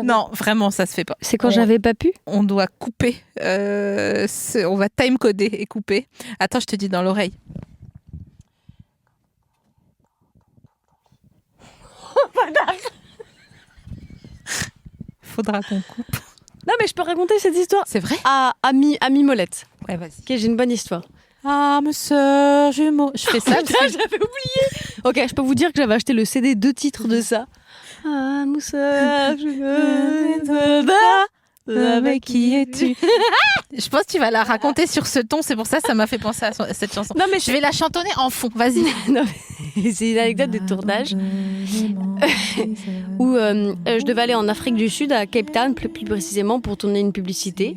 Non, vraiment, ça se fait pas. C'est quand j'avais pas pu ? On doit couper. On va time-coder et couper. Attends, je te dis dans l'oreille. Faudra qu'on coupe. Non, mais je peux raconter cette histoire. C'est vrai ? À Ami Molette. Ouais, vas-y. Ok, j'ai une bonne histoire. Âme sœur jumeau. Je fais ça. Putain, j'avais oublié. Ok, je peux vous dire que j'avais acheté le CD 2 titres de ça. Âme sœur jumeau. Avec qui es-tu ? Je pense que tu vas la raconter sur ce ton, c'est pour ça que ça m'a fait penser à cette chanson. Non, mais je vais la chantonner en fond, vas-y. Non, mais c'est une anecdote de tournage où je devais aller en Afrique du Sud, à Cape Town plus précisément, pour tourner une publicité.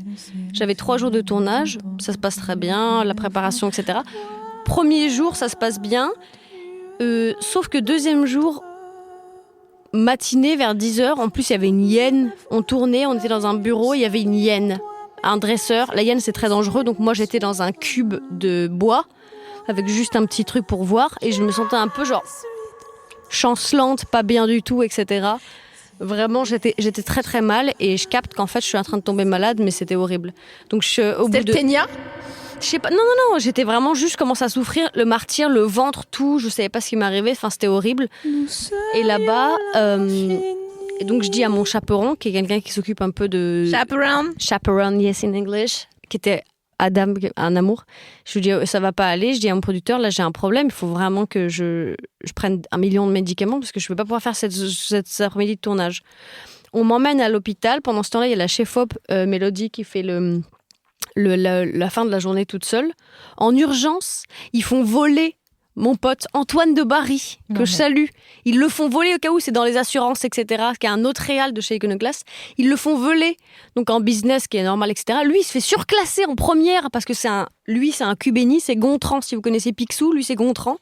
J'avais 3 jours de tournage, ça se passe très bien, la préparation, etc. Premier jour, ça se passe bien, sauf que deuxième jour, matinée vers 10h, en plus il y avait une hyène, on tournait, on était dans un bureau, il y avait une hyène, un dresseur. La hyène c'est très dangereux, donc moi j'étais dans un cube de bois avec juste un petit truc pour voir et je me sentais un peu genre chancelante, pas bien du tout, etc. Vraiment j'étais très très mal et je capte qu'en fait je suis en train de tomber malade, mais c'était horrible. Donc c'était le ténia ? Je sais pas, non, j'étais vraiment juste commencé à souffrir, le martyre, le ventre, tout, je savais pas ce qui m'arrivait, enfin c'était horrible. Et là-bas, et donc je dis à mon chaperon, qui est quelqu'un qui s'occupe un peu de... Chaperon, yes in English, qui était Adam, un amour. Je lui dis, ça va pas aller, je dis à mon producteur, là j'ai un problème, il faut vraiment que je prenne 1 million de médicaments, parce que je vais pas pouvoir faire cet après-midi de tournage. On m'emmène à l'hôpital, pendant ce temps-là, il y a la chef-op Mélodie qui fait la fin de la journée toute seule. En urgence, ils font voler mon pote Antoine de Barry, que je salue. Ils le font voler au cas où c'est dans les assurances, etc., qui est un autre réal de chez Iconoclast. Ils le font voler, donc en business, qui est normal, etc. Lui, il se fait surclasser en première, parce que c'est un Cubéni, c'est Gontran. Si vous connaissez Picsou, lui, c'est Gontran.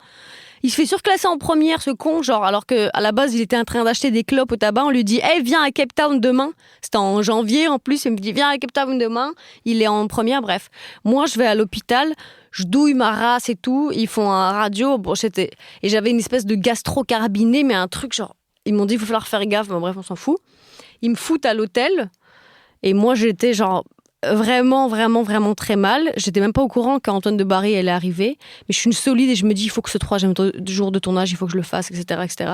Il se fait surclasser en première, ce con, genre, alors qu'à la base, il était en train d'acheter des clopes au tabac. On lui dit, hey, viens à Cape Town demain. C'était en janvier, en plus. Il me dit, viens à Cape Town demain. Il est en première, bref. Moi, je vais à l'hôpital, je douille ma race et tout. Ils font un radio. Bon, et j'avais une espèce de gastro-carabiné, mais un truc, genre, ils m'ont dit, il va falloir faire gaffe. Bon, bref, on s'en fout. Ils me foutent à l'hôtel. Et moi, j'étais genre vraiment, vraiment, vraiment très mal. J'étais même pas au courant qu'Antoine de Barry elle est arrivée. Mais je suis une solide et je me dis, il faut que ce 3e jour de tournage, il faut que je le fasse, etc., etc.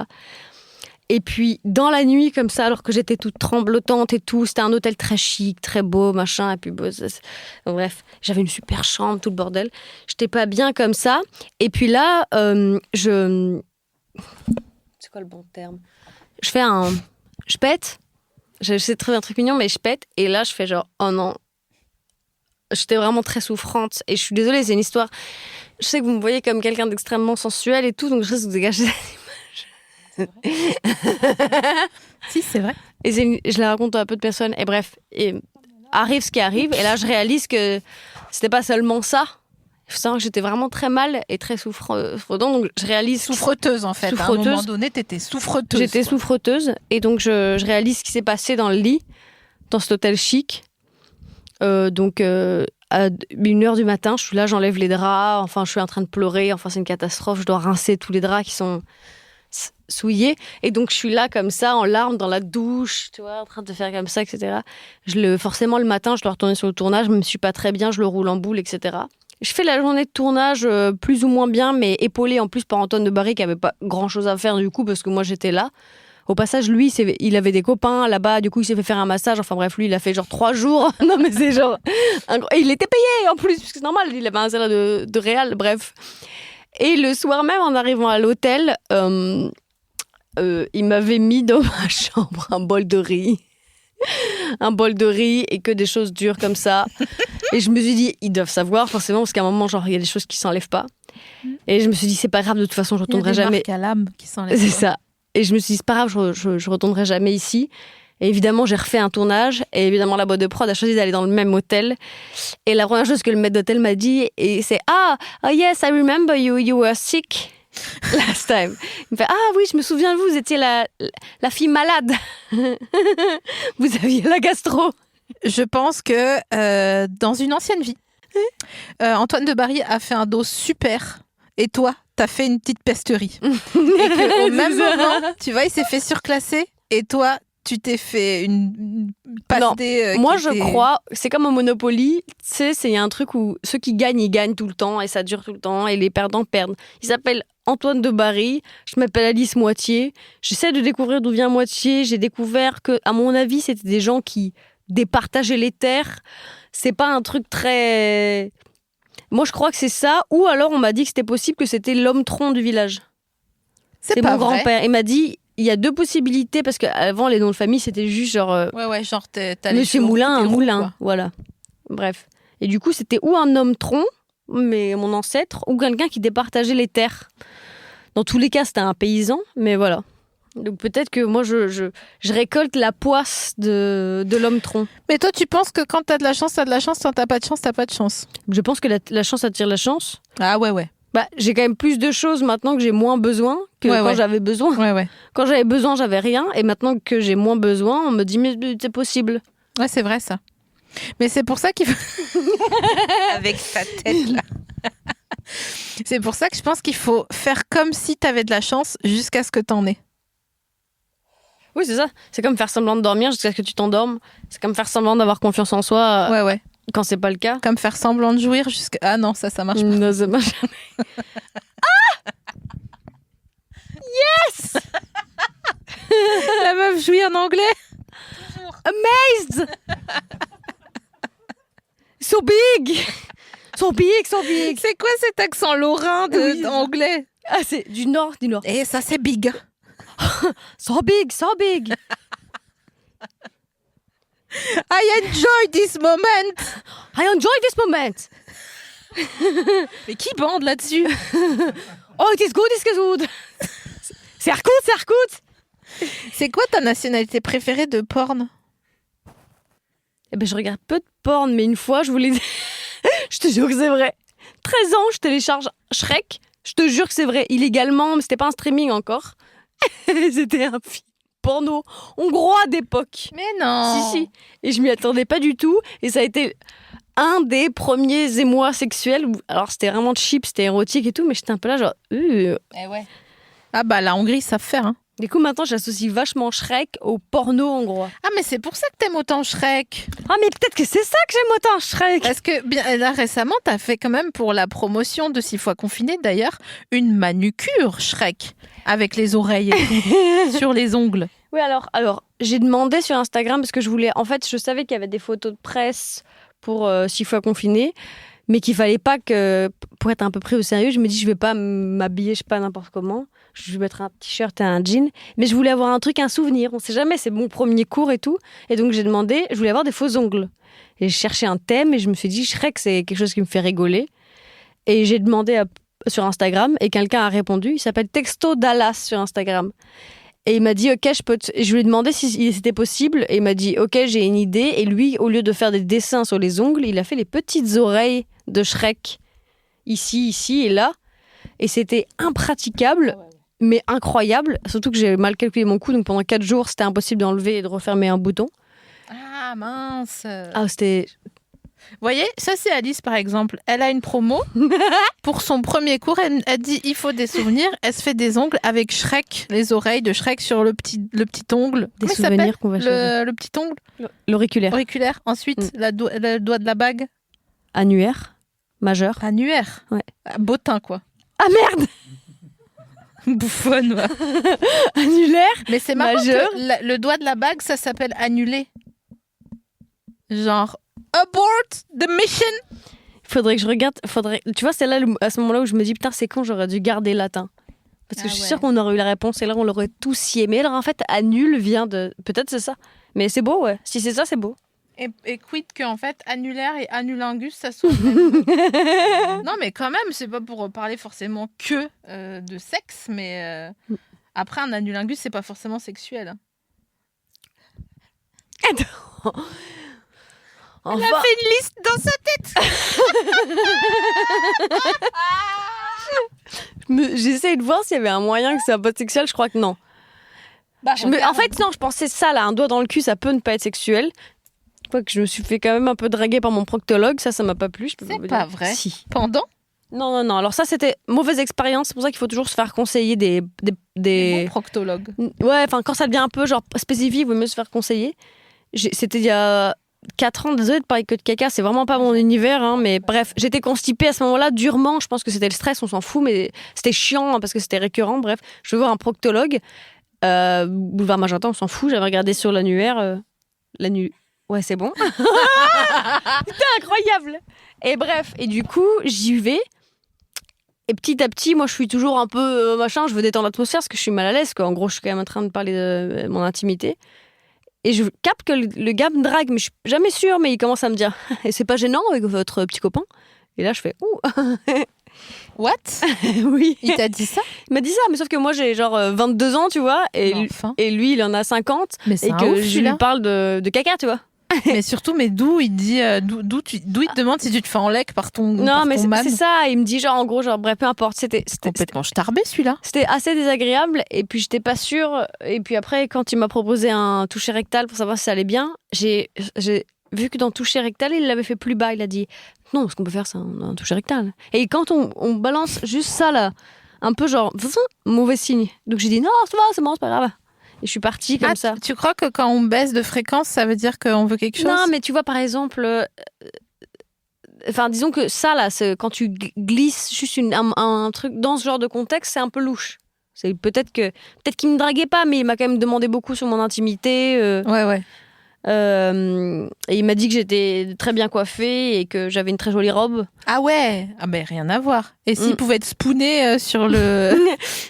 Et puis, dans la nuit, comme ça, alors que j'étais toute tremblotante et tout, c'était un hôtel très chic, très beau, machin. Et puis, bon, bref, j'avais une super chambre, tout le bordel. J'étais pas bien comme ça. Et puis là, c'est quoi le bon terme ? Je pète. Je sais très bien un truc mignon, mais je pète. Et là, je fais genre, oh non. J'étais vraiment très souffrante. Et je suis désolée, c'est une histoire. Je sais que vous me voyez comme quelqu'un d'extrêmement sensuel et tout, donc je risque de dégager cette image. Si, c'est vrai. Et je la raconte à peu de personnes. Et bref, arrive ce qui arrive. Et là, je réalise que c'était pas seulement ça. Il faut savoir que j'étais vraiment très mal et très souffrante. Donc, je réalise... Souffreteuse, en fait. Souffreteuse. À un moment donné, t'étais souffreteuse. J'étais souffreteuse. Et donc, je réalise ce qui s'est passé dans le lit, dans cet hôtel chic. À 1h du matin, je suis là, j'enlève les draps. Enfin, je suis en train de pleurer. Enfin, c'est une catastrophe. Je dois rincer tous les draps qui sont souillés. Et donc, je suis là, comme ça, en larmes, dans la douche, tu vois, en train de faire comme ça, etc. Forcément, le matin, je dois retourner sur le tournage. Je me suis pas très bien. Je le roule en boule, etc. Je fais la journée de tournage plus ou moins bien, mais épaulée en plus par Antoine de Barry qui avait pas grand-chose à faire du coup parce que moi j'étais là. Au passage, lui, il avait des copains là-bas, du coup il s'est fait faire un massage. Enfin bref, lui il a fait genre 3 jours. Non mais c'est genre... Et il était payé en plus, parce que c'est normal, il avait un salaire de réal, bref. Et le soir même, en arrivant à l'hôtel, il m'avait mis dans ma chambre un bol de riz. Un bol de riz et que des choses dures comme ça. Et je me suis dit, ils doivent savoir forcément, parce qu'à un moment, genre, il y a des choses qui s'enlèvent pas. Et je me suis dit, c'est pas grave, de toute façon, je retournerai jamais. Il y a des marques à l'âme qui s'enlèvent. C'est ça. Et je me suis dit, c'est pas grave, je retournerai jamais ici. Et évidemment, j'ai refait un tournage. Et évidemment, la boîte de prod a choisi d'aller dans le même hôtel. Et la première chose que le maître d'hôtel m'a dit, c'est oh yes, I remember you were sick last time. Il me fait, ah oui, je me souviens de vous étiez la fille malade. Vous aviez la gastro. Je pense que dans une ancienne vie, Antoine de Barry a fait un dos super. Et toi, t'as fait une petite pesterie. Et qu'au même moment, tu vois, il s'est fait surclasser. Et toi, tu t'es fait une pastée. Moi, je crois, c'est comme au Monopoly, tu sais, il y a un truc où ceux qui gagnent, ils gagnent tout le temps et ça dure tout le temps et les perdants perdent. Il s'appelle Antoine de Barry, je m'appelle Alice Moitié. J'essaie de découvrir d'où vient Moitié. J'ai découvert que, à mon avis, c'était des gens qui départageaient les terres. C'est pas un truc très... Moi, je crois que c'est ça. Ou alors, on m'a dit que c'était possible que c'était l'homme tronc du village. C'est pas mon vrai. grand-père. Il m'a dit... Il y a 2 possibilités, parce qu'avant, les noms de famille, c'était juste genre... Ouais, genre, t'as Monsieur Moulin, un moulin, quoi. voilà. Bref. Et du coup, c'était ou un homme tronc, mais mon ancêtre, ou quelqu'un qui départageait les terres. Dans tous les cas, c'était un paysan, mais voilà. Donc peut-être que moi, je récolte la poisse de l'homme tronc. Mais toi, tu penses que quand t'as de la chance, t'as de la chance, quand t'as pas de chance, t'as pas de chance. Je pense que la chance attire la chance. Ah ouais. Bah, j'ai quand même plus de choses maintenant que j'ai moins besoin que quand j'avais besoin. Ouais. Quand j'avais besoin, j'avais rien. Et maintenant que j'ai moins besoin, on me dit, mais c'est possible. Ouais, c'est vrai, ça. Mais c'est pour ça qu'il faut... Avec sa tête, là. C'est pour ça que je pense qu'il faut faire comme si t'avais de la chance jusqu'à ce que t'en aies. Oui, c'est ça. C'est comme faire semblant de dormir jusqu'à ce que tu t'endormes. C'est comme faire semblant d'avoir confiance en soi Ouais. quand c'est pas le cas. Comme faire semblant de jouir jusqu'à... Ah non, ça marche pas. Non, ça marche jamais. Ah Yes. La meuf jouit en anglais. Amazed. So big. C'est quoi cet accent lorrain anglais? Ah, c'est du nord. Et ça, c'est big. So big. I enjoy this moment. Mais qui bande là-dessus? Oh, it is good. C'est Harcourt. C'est quoi ta nationalité préférée de porn? Eh ben, je regarde peu de porn, mais une fois, je voulais... je te jure que c'est vrai. 13 ans, je télécharge Shrek Je te jure que c'est vrai, illégalement, mais c'était pas un streaming encore. C'était un film porno hongrois d'époque. Mais non. Si. Et je m'y attendais pas du tout. Et ça a été un des premiers émois sexuels. Alors, c'était vraiment cheap, c'était érotique et tout, mais j'étais un peu là, genre... Eh ouais. Ah bah, la Hongrie, ils savent faire, hein. Du coup, maintenant, j'associe vachement Shrek au porno hongrois. Ah, mais c'est pour ça que t'aimes autant Shrek. Ah, mais peut-être que c'est ça que j'aime autant, Shrek. Parce que bien, là, récemment, t'as fait quand même pour la promotion de 6 fois confiné, d'ailleurs, une manucure Shrek. Avec les oreilles et tout, sur les ongles. Oui, alors j'ai demandé sur Instagram parce que je voulais... En fait, je savais qu'il y avait des photos de presse pour 6 fois confiné, mais qu'il fallait pas que... Pour être un peu pris au sérieux, je me dis, je vais pas m'habiller, je sais pas, n'importe comment. Je vais mettre un t-shirt et un jean. Mais je voulais avoir un truc, un souvenir. On sait jamais, c'est mon premier cours et tout. Et donc, j'ai demandé, je voulais avoir des faux ongles. Et j'ai cherché un thème et je me suis dit, Shrek, c'est quelque chose qui me fait rigoler. Et j'ai demandé sur Instagram et quelqu'un a répondu. Il s'appelle Texto Dallas sur Instagram. Et il m'a dit, OK, je lui ai demandé si c'était possible. Et il m'a dit, OK, j'ai une idée. Et lui, au lieu de faire des dessins sur les ongles, il a fait les petites oreilles de Shrek. Ici et là. Et c'était impraticable, mais incroyable. Surtout que j'ai mal calculé mon cou. Donc pendant 4 jours, c'était impossible d'enlever et de refermer un bouton. Ah, mince. Ah, c'était... Vous voyez, ça c'est Alice par exemple. Elle a une promo. Pour son premier cours, elle dit il faut des souvenirs. Elle se fait des ongles avec Shrek, les oreilles de Shrek sur le petit ongle. Des Comment souvenirs qu'on va choisir. le petit ongle L'auriculaire. auriculaire. Ensuite, le doigt de la bague. Annulaire. Majeur. Annulaire. Ouais. Bottin quoi. Ah merde. Bouffonne. Ouais. Annulaire. Mais c'est marrant majeur. que le doigt de la bague, ça s'appelle annulé. Genre abort the mission. Faudrait que je regarde. Tu vois, c'est là à ce moment-là où je me dis putain, c'est con, j'aurais dû garder latin. Parce que je suis sûre qu'on aurait eu la réponse et là on l'aurait tous scié. Mais alors en fait, annule vient de. Peut-être c'est ça. Mais c'est beau, ouais. Si c'est ça, c'est beau. Et quid que en fait annulaire et annulingus ça soit le même. Non mais quand même c'est pas pour parler forcément que de sexe mais après un annulingus c'est pas forcément sexuel. Attends. Elle a fait une liste dans sa tête. J'essaye de voir s'il y avait un moyen que ça soit pas sexuel. Je crois que non. En fait non, je pensais ça là, un doigt dans le cul ça peut ne pas être sexuel. Que je me suis fait quand même un peu draguer par mon proctologue, ça m'a pas plu. C'est pas vrai. Si. Pendant Non. Alors ça, c'était mauvaise expérience. C'est pour ça qu'il faut toujours se faire conseiller des bon proctologue. Ouais, enfin quand ça devient un peu genre spécifique, il vaut mieux se faire conseiller. C'était il y a 4 ans, désolée de parler que de caca, c'est vraiment pas mon univers, hein, mais bref, j'étais constipée à ce moment-là durement. Je pense que c'était le stress, on s'en fout, mais c'était chiant hein, parce que c'était récurrent. Bref, je veux voir un proctologue. Boulevard Magenta, on s'en fout. J'avais regardé sur l'annuaire. Ouais, c'est bon. C'était incroyable. Et bref, et du coup, j'y vais. Et petit à petit, moi, je suis toujours un peu machin. Je veux détendre l'atmosphère parce que je suis mal à l'aise, quoi. En gros, je suis quand même en train de parler de mon intimité. Et je capte que le gars me drague, mais je suis jamais sûre. Mais il commence à me dire, et c'est pas gênant avec votre petit copain? Et là, je fais, ouh. What? Oui. Il t'a dit ça? Il m'a dit ça, mais sauf que moi, j'ai genre 22 ans, tu vois. Et lui, il en a 50. Mais c'est et que je lui parle de caca, tu vois. Mais surtout, d'où il dit, d'où il te demande si tu te fais en lec par ton Non, mais c'est ça. Il me dit genre en gros genre bref peu importe. C'était complètement starbé celui-là. C'était assez désagréable et puis j'étais pas sûre. Et puis après quand il m'a proposé un toucher rectal pour savoir si ça allait bien, j'ai vu que dans toucher rectal il l'avait fait plus bas. Il a dit non, ce qu'on peut faire c'est un toucher rectal. Et quand on balance juste ça là, un peu genre mauvais signe. Donc j'ai dit non ça va, c'est bon, c'est pas grave. Et je suis partie comme ça. Tu crois que quand on baisse de fréquence, ça veut dire qu'on veut quelque chose? Non, mais tu vois, par exemple... Enfin, disons que ça, là, quand tu glisses juste un truc dans ce genre de contexte, c'est un peu louche. C'est peut-être qu'il me draguait pas, mais il m'a quand même demandé beaucoup sur mon intimité. Ouais. Et il m'a dit que j'étais très bien coiffée et que j'avais une très jolie robe. Ah ouais. Ah ben rien à voir. Et s'il pouvait être spooné sur le...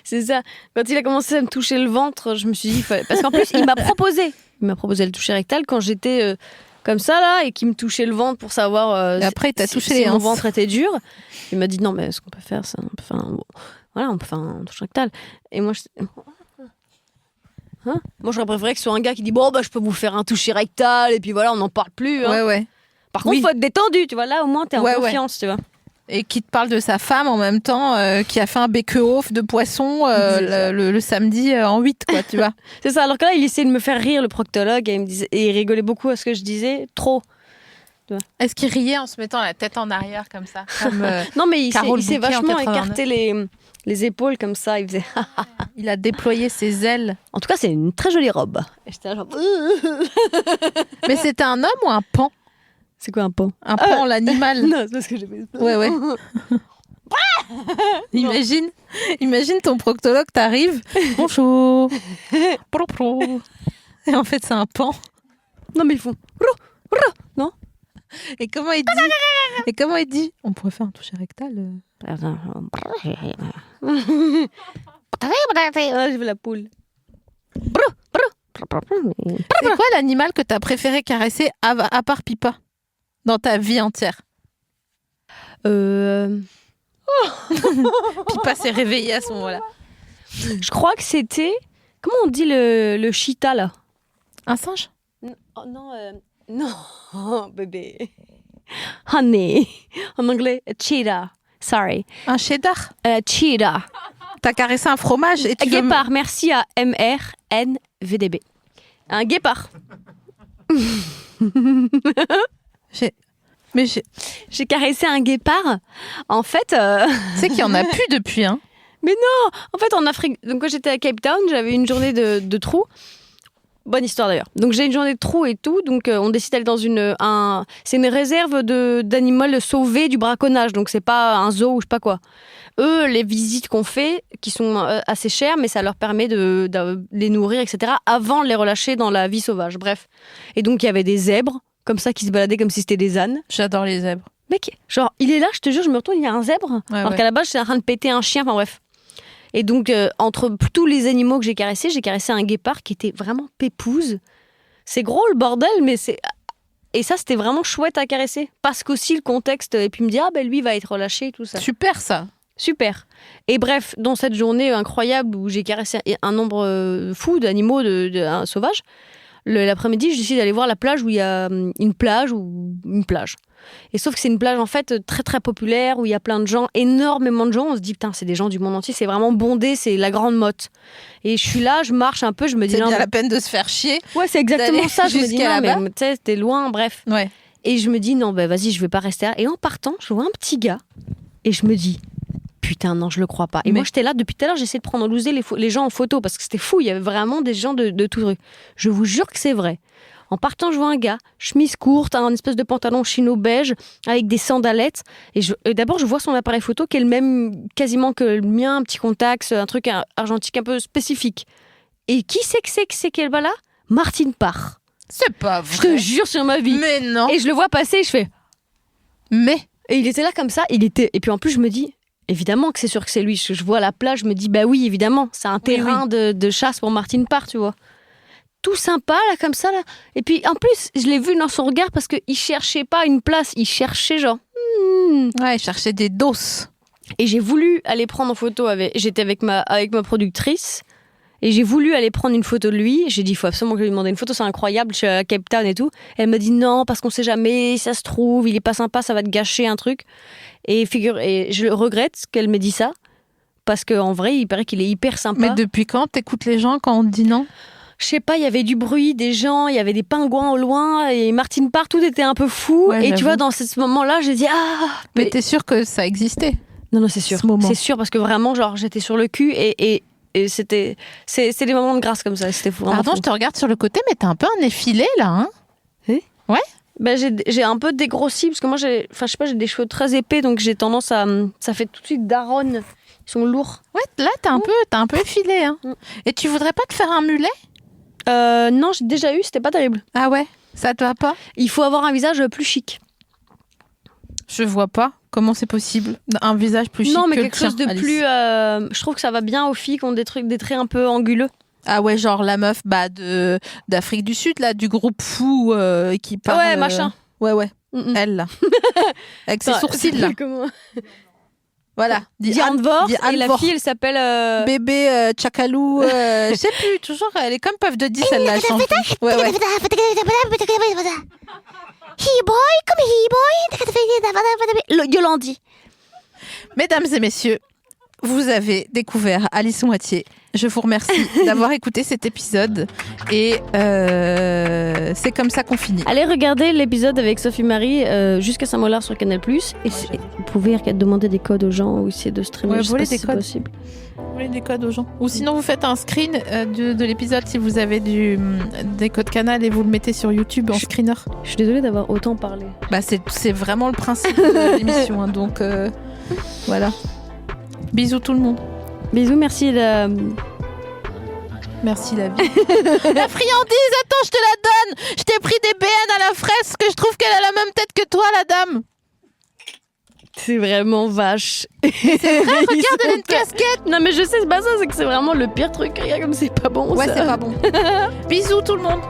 C'est ça. Quand il a commencé à me toucher le ventre, je me suis dit... Parce qu'en plus, il m'a proposé le toucher rectal quand j'étais comme ça, là, et qu'il me touchait le ventre pour savoir et après, il t'a touché si mon ventre était dur. Il m'a dit, non, mais ce qu'on peut faire, c'est... on peut faire un toucher rectal. Et moi, moi, j'aurais préféré que ce soit un gars qui dit bon, bah, je peux vous faire un toucher rectal et puis voilà, on n'en parle plus. Hein. Ouais. Par contre, faut être détendu, tu vois. Là, au moins, t'es en confiance, tu vois. Et qui te parle de sa femme en même temps, qui a fait un bake-off de poisson le samedi en 8, quoi, tu vois. C'est ça, alors que là, il essayait de me faire rire, le proctologue, et il rigolait beaucoup à ce que je disais, trop. Est-ce qu'il riait en se mettant la tête en arrière comme ça comme, non, mais il s'est vachement 89. écarté les épaules comme ça, il faisait... Il a déployé ses ailes. En tout cas, c'est une très jolie robe. Et j'étais là, genre... Mais c'était un homme ou un pan? C'est quoi un pan? Un pan, l'animal. Non, c'est parce que j'ai fait ça. Ouais. Imagine ton proctologue, t'arrives. Bonjour. Pro. Et en fait, c'est un pan. Non, mais ils font... Non. Et comment il dit on pourrait faire un toucher rectal Je veux la poule. C'est quoi l'animal que t'as préféré caresser à part Pipa dans ta vie entière? Pipa, Pipa s'est réveillé à ce moment-là. je crois que c'était... Comment on dit le cheetah, là? Un singe? Non, bébé. Honey. En anglais, cheetah. Sorry. Un cheddar? Cheetah. T'as caressé un fromage et tu veux... Guépard, merci à MRNVDB. Un guépard. J'ai caressé un guépard. En fait... Tu sais qu'il y en a plus depuis, hein? Mais non! En fait, en Afrique... Donc, quand j'étais à Cape Town, j'avais une journée de trou. Bonne histoire, d'ailleurs. Donc, j'ai une journée de trou et tout. Donc, on décide d'aller dans c'est une réserve d'animaux sauvés du braconnage. Donc, c'est pas un zoo ou je sais pas quoi. Eux, les visites qu'on fait, qui sont assez chères, mais ça leur permet de les nourrir, etc., avant de les relâcher dans la vie sauvage. Bref. Et donc, il y avait des zèbres, comme ça, qui se baladaient comme si c'était des ânes. J'adore les zèbres. Mec, genre, il est là, je te jure, je me retourne, il y a un zèbre. Alors qu'à la base, j'étais en train de péter un chien, enfin bref. Et donc, entre tous les animaux que j'ai caressé un guépard qui était vraiment pépouze. C'est gros, le bordel, mais c'est... Et ça, c'était vraiment chouette à caresser. Parce qu'aussi, le contexte... Et puis, il me dit, lui, il va être relâché et tout ça. Super, ça. Super. Et bref, dans cette journée incroyable où j'ai caressé un nombre fou d'animaux sauvages, l'après-midi, je décide d'aller voir la plage où il y a une plage. Et sauf que c'est une plage en fait très très populaire où il y a plein de gens, énormément de gens. On se dit putain, c'est des gens du monde entier, c'est vraiment bondé, c'est la grande motte. Et je suis là, je marche un peu, je me dis c'est bien la peine de se faire chier. Ouais, c'est exactement ça. Je me dis non, mais tu sais, t'es loin, bref. Ouais. Et je me dis non, vas-y, je vais pas rester là. Et en partant, je vois un petit gars et je me dis putain, non, je le crois pas. Et moi, j'étais là depuis tout à l'heure, j'essayais de prendre les gens en photo parce que c'était fou, il y avait vraiment des gens de tout truc. Je vous jure que c'est vrai. En partant, je vois un gars, chemise courte, un espèce de pantalon chino beige, avec des sandalettes. Et d'abord, je vois son appareil photo qui est le même quasiment que le mien, un petit contact, un truc argentique un peu spécifique. Et qui c'est qu'elle va là? Martine Parr. C'est pas vrai. Je te jure sur ma vie. Mais non. Et je le vois passer et je fais... Mais. Et il était là comme ça. Et puis en plus, je me dis... Évidemment que c'est sûr que c'est lui. Je vois la plage, je me dis, bah oui, évidemment. C'est un terrain de chasse pour Martine Parr, tu vois. Tout sympa, là, comme ça, là. Et puis, en plus, je l'ai vu dans son regard parce qu'il cherchait pas une place. Il cherchait, genre... Ouais, il cherchait des doses. Et j'ai voulu aller prendre en photo j'étais avec ma productrice. Et j'ai voulu aller prendre une photo de lui. J'ai dit, il faut absolument que je lui demande une photo, c'est incroyable, je suis à Cape Town et tout. Elle m'a dit, non, parce qu'on sait jamais, ça se trouve, il est pas sympa, ça va te gâcher un truc. Et je regrette qu'elle m'ait dit ça. Parce qu'en vrai, il paraît qu'il est hyper sympa. Mais depuis quand t'écoutes les gens quand on te dit non? Je sais pas, il y avait du bruit, des gens, il y avait des pingouins au loin, et Martine Parr, tout était un peu fou. Ouais, et j'avoue. tu vois, dans ce moment-là, j'ai dit, Mais t'es sûre que ça existait? Non, c'est sûr. C'est sûr, parce que vraiment, genre, j'étais sur le cul et c'est des moments de grâce comme ça. C'était vraiment Pardon, fou. je te regarde sur le côté, mais t'as un peu un effilé, là, hein? Ouais. Ben, j'ai un peu dégrossi, parce que moi, j'ai des cheveux très épais, donc j'ai tendance à... Ça fait tout de suite daronne. Ils sont lourds. Ouais, là, t'as un peu effilé, hein. Et tu voudrais pas te faire un mulet? Non, j'ai déjà eu, c'était pas terrible. Ah ouais? Ça te va pas? Il faut avoir un visage plus chic. Je vois pas. Comment c'est possible? Un visage plus chic. Non, mais que quelque le tien, chose de Alice. plus... je trouve que ça va bien aux filles qui ont des traits un peu anguleux. Ah ouais, genre la meuf d'Afrique du Sud, là, du groupe fou qui parle... Ouais, machin. Ouais. Mm-mm. Elle, là. Avec ses sourcils, là. Comment... Voilà. Diane Vors, et la fille, elle s'appelle... Bébé Tchakalou, je sais plus, toujours, elle est comme Puff de 10, elle la change. Ouais. He-boy, comme he-boy. Yolandi. Mesdames et messieurs, vous avez découvert Alice Moitié. Je vous remercie d'avoir écouté cet épisode. Et c'est comme ça qu'on finit. Allez regarder l'épisode avec Sophie Marie jusqu'à Saint-Molard sur Canal+. Et vous pouvez demander des codes aux gens ou essayer de streamer. Ouais, je sais pas voler si des c'est codes. possible. Vous voulez des codes aux gens. Ou sinon, vous faites un screen de l'épisode si vous avez des codes Canal et vous le mettez sur YouTube en screener. Je suis désolée d'avoir autant parlé. Bah, c'est vraiment le principe de l'émission. Hein, donc, voilà. Bisous tout le monde. Bisous, merci. Merci la vie. La friandise, attends, je te la donne. Je t'ai pris des BN à la fraise parce que je trouve qu'elle a la même tête que toi, la dame. C'est vraiment vache. C'est vrai, regarde, elle a une casquette. Non mais je sais, c'est pas ça, c'est que c'est vraiment le pire truc. Regarde comme c'est pas bon. Ouais, ça. c'est pas bon. Bisous tout le monde.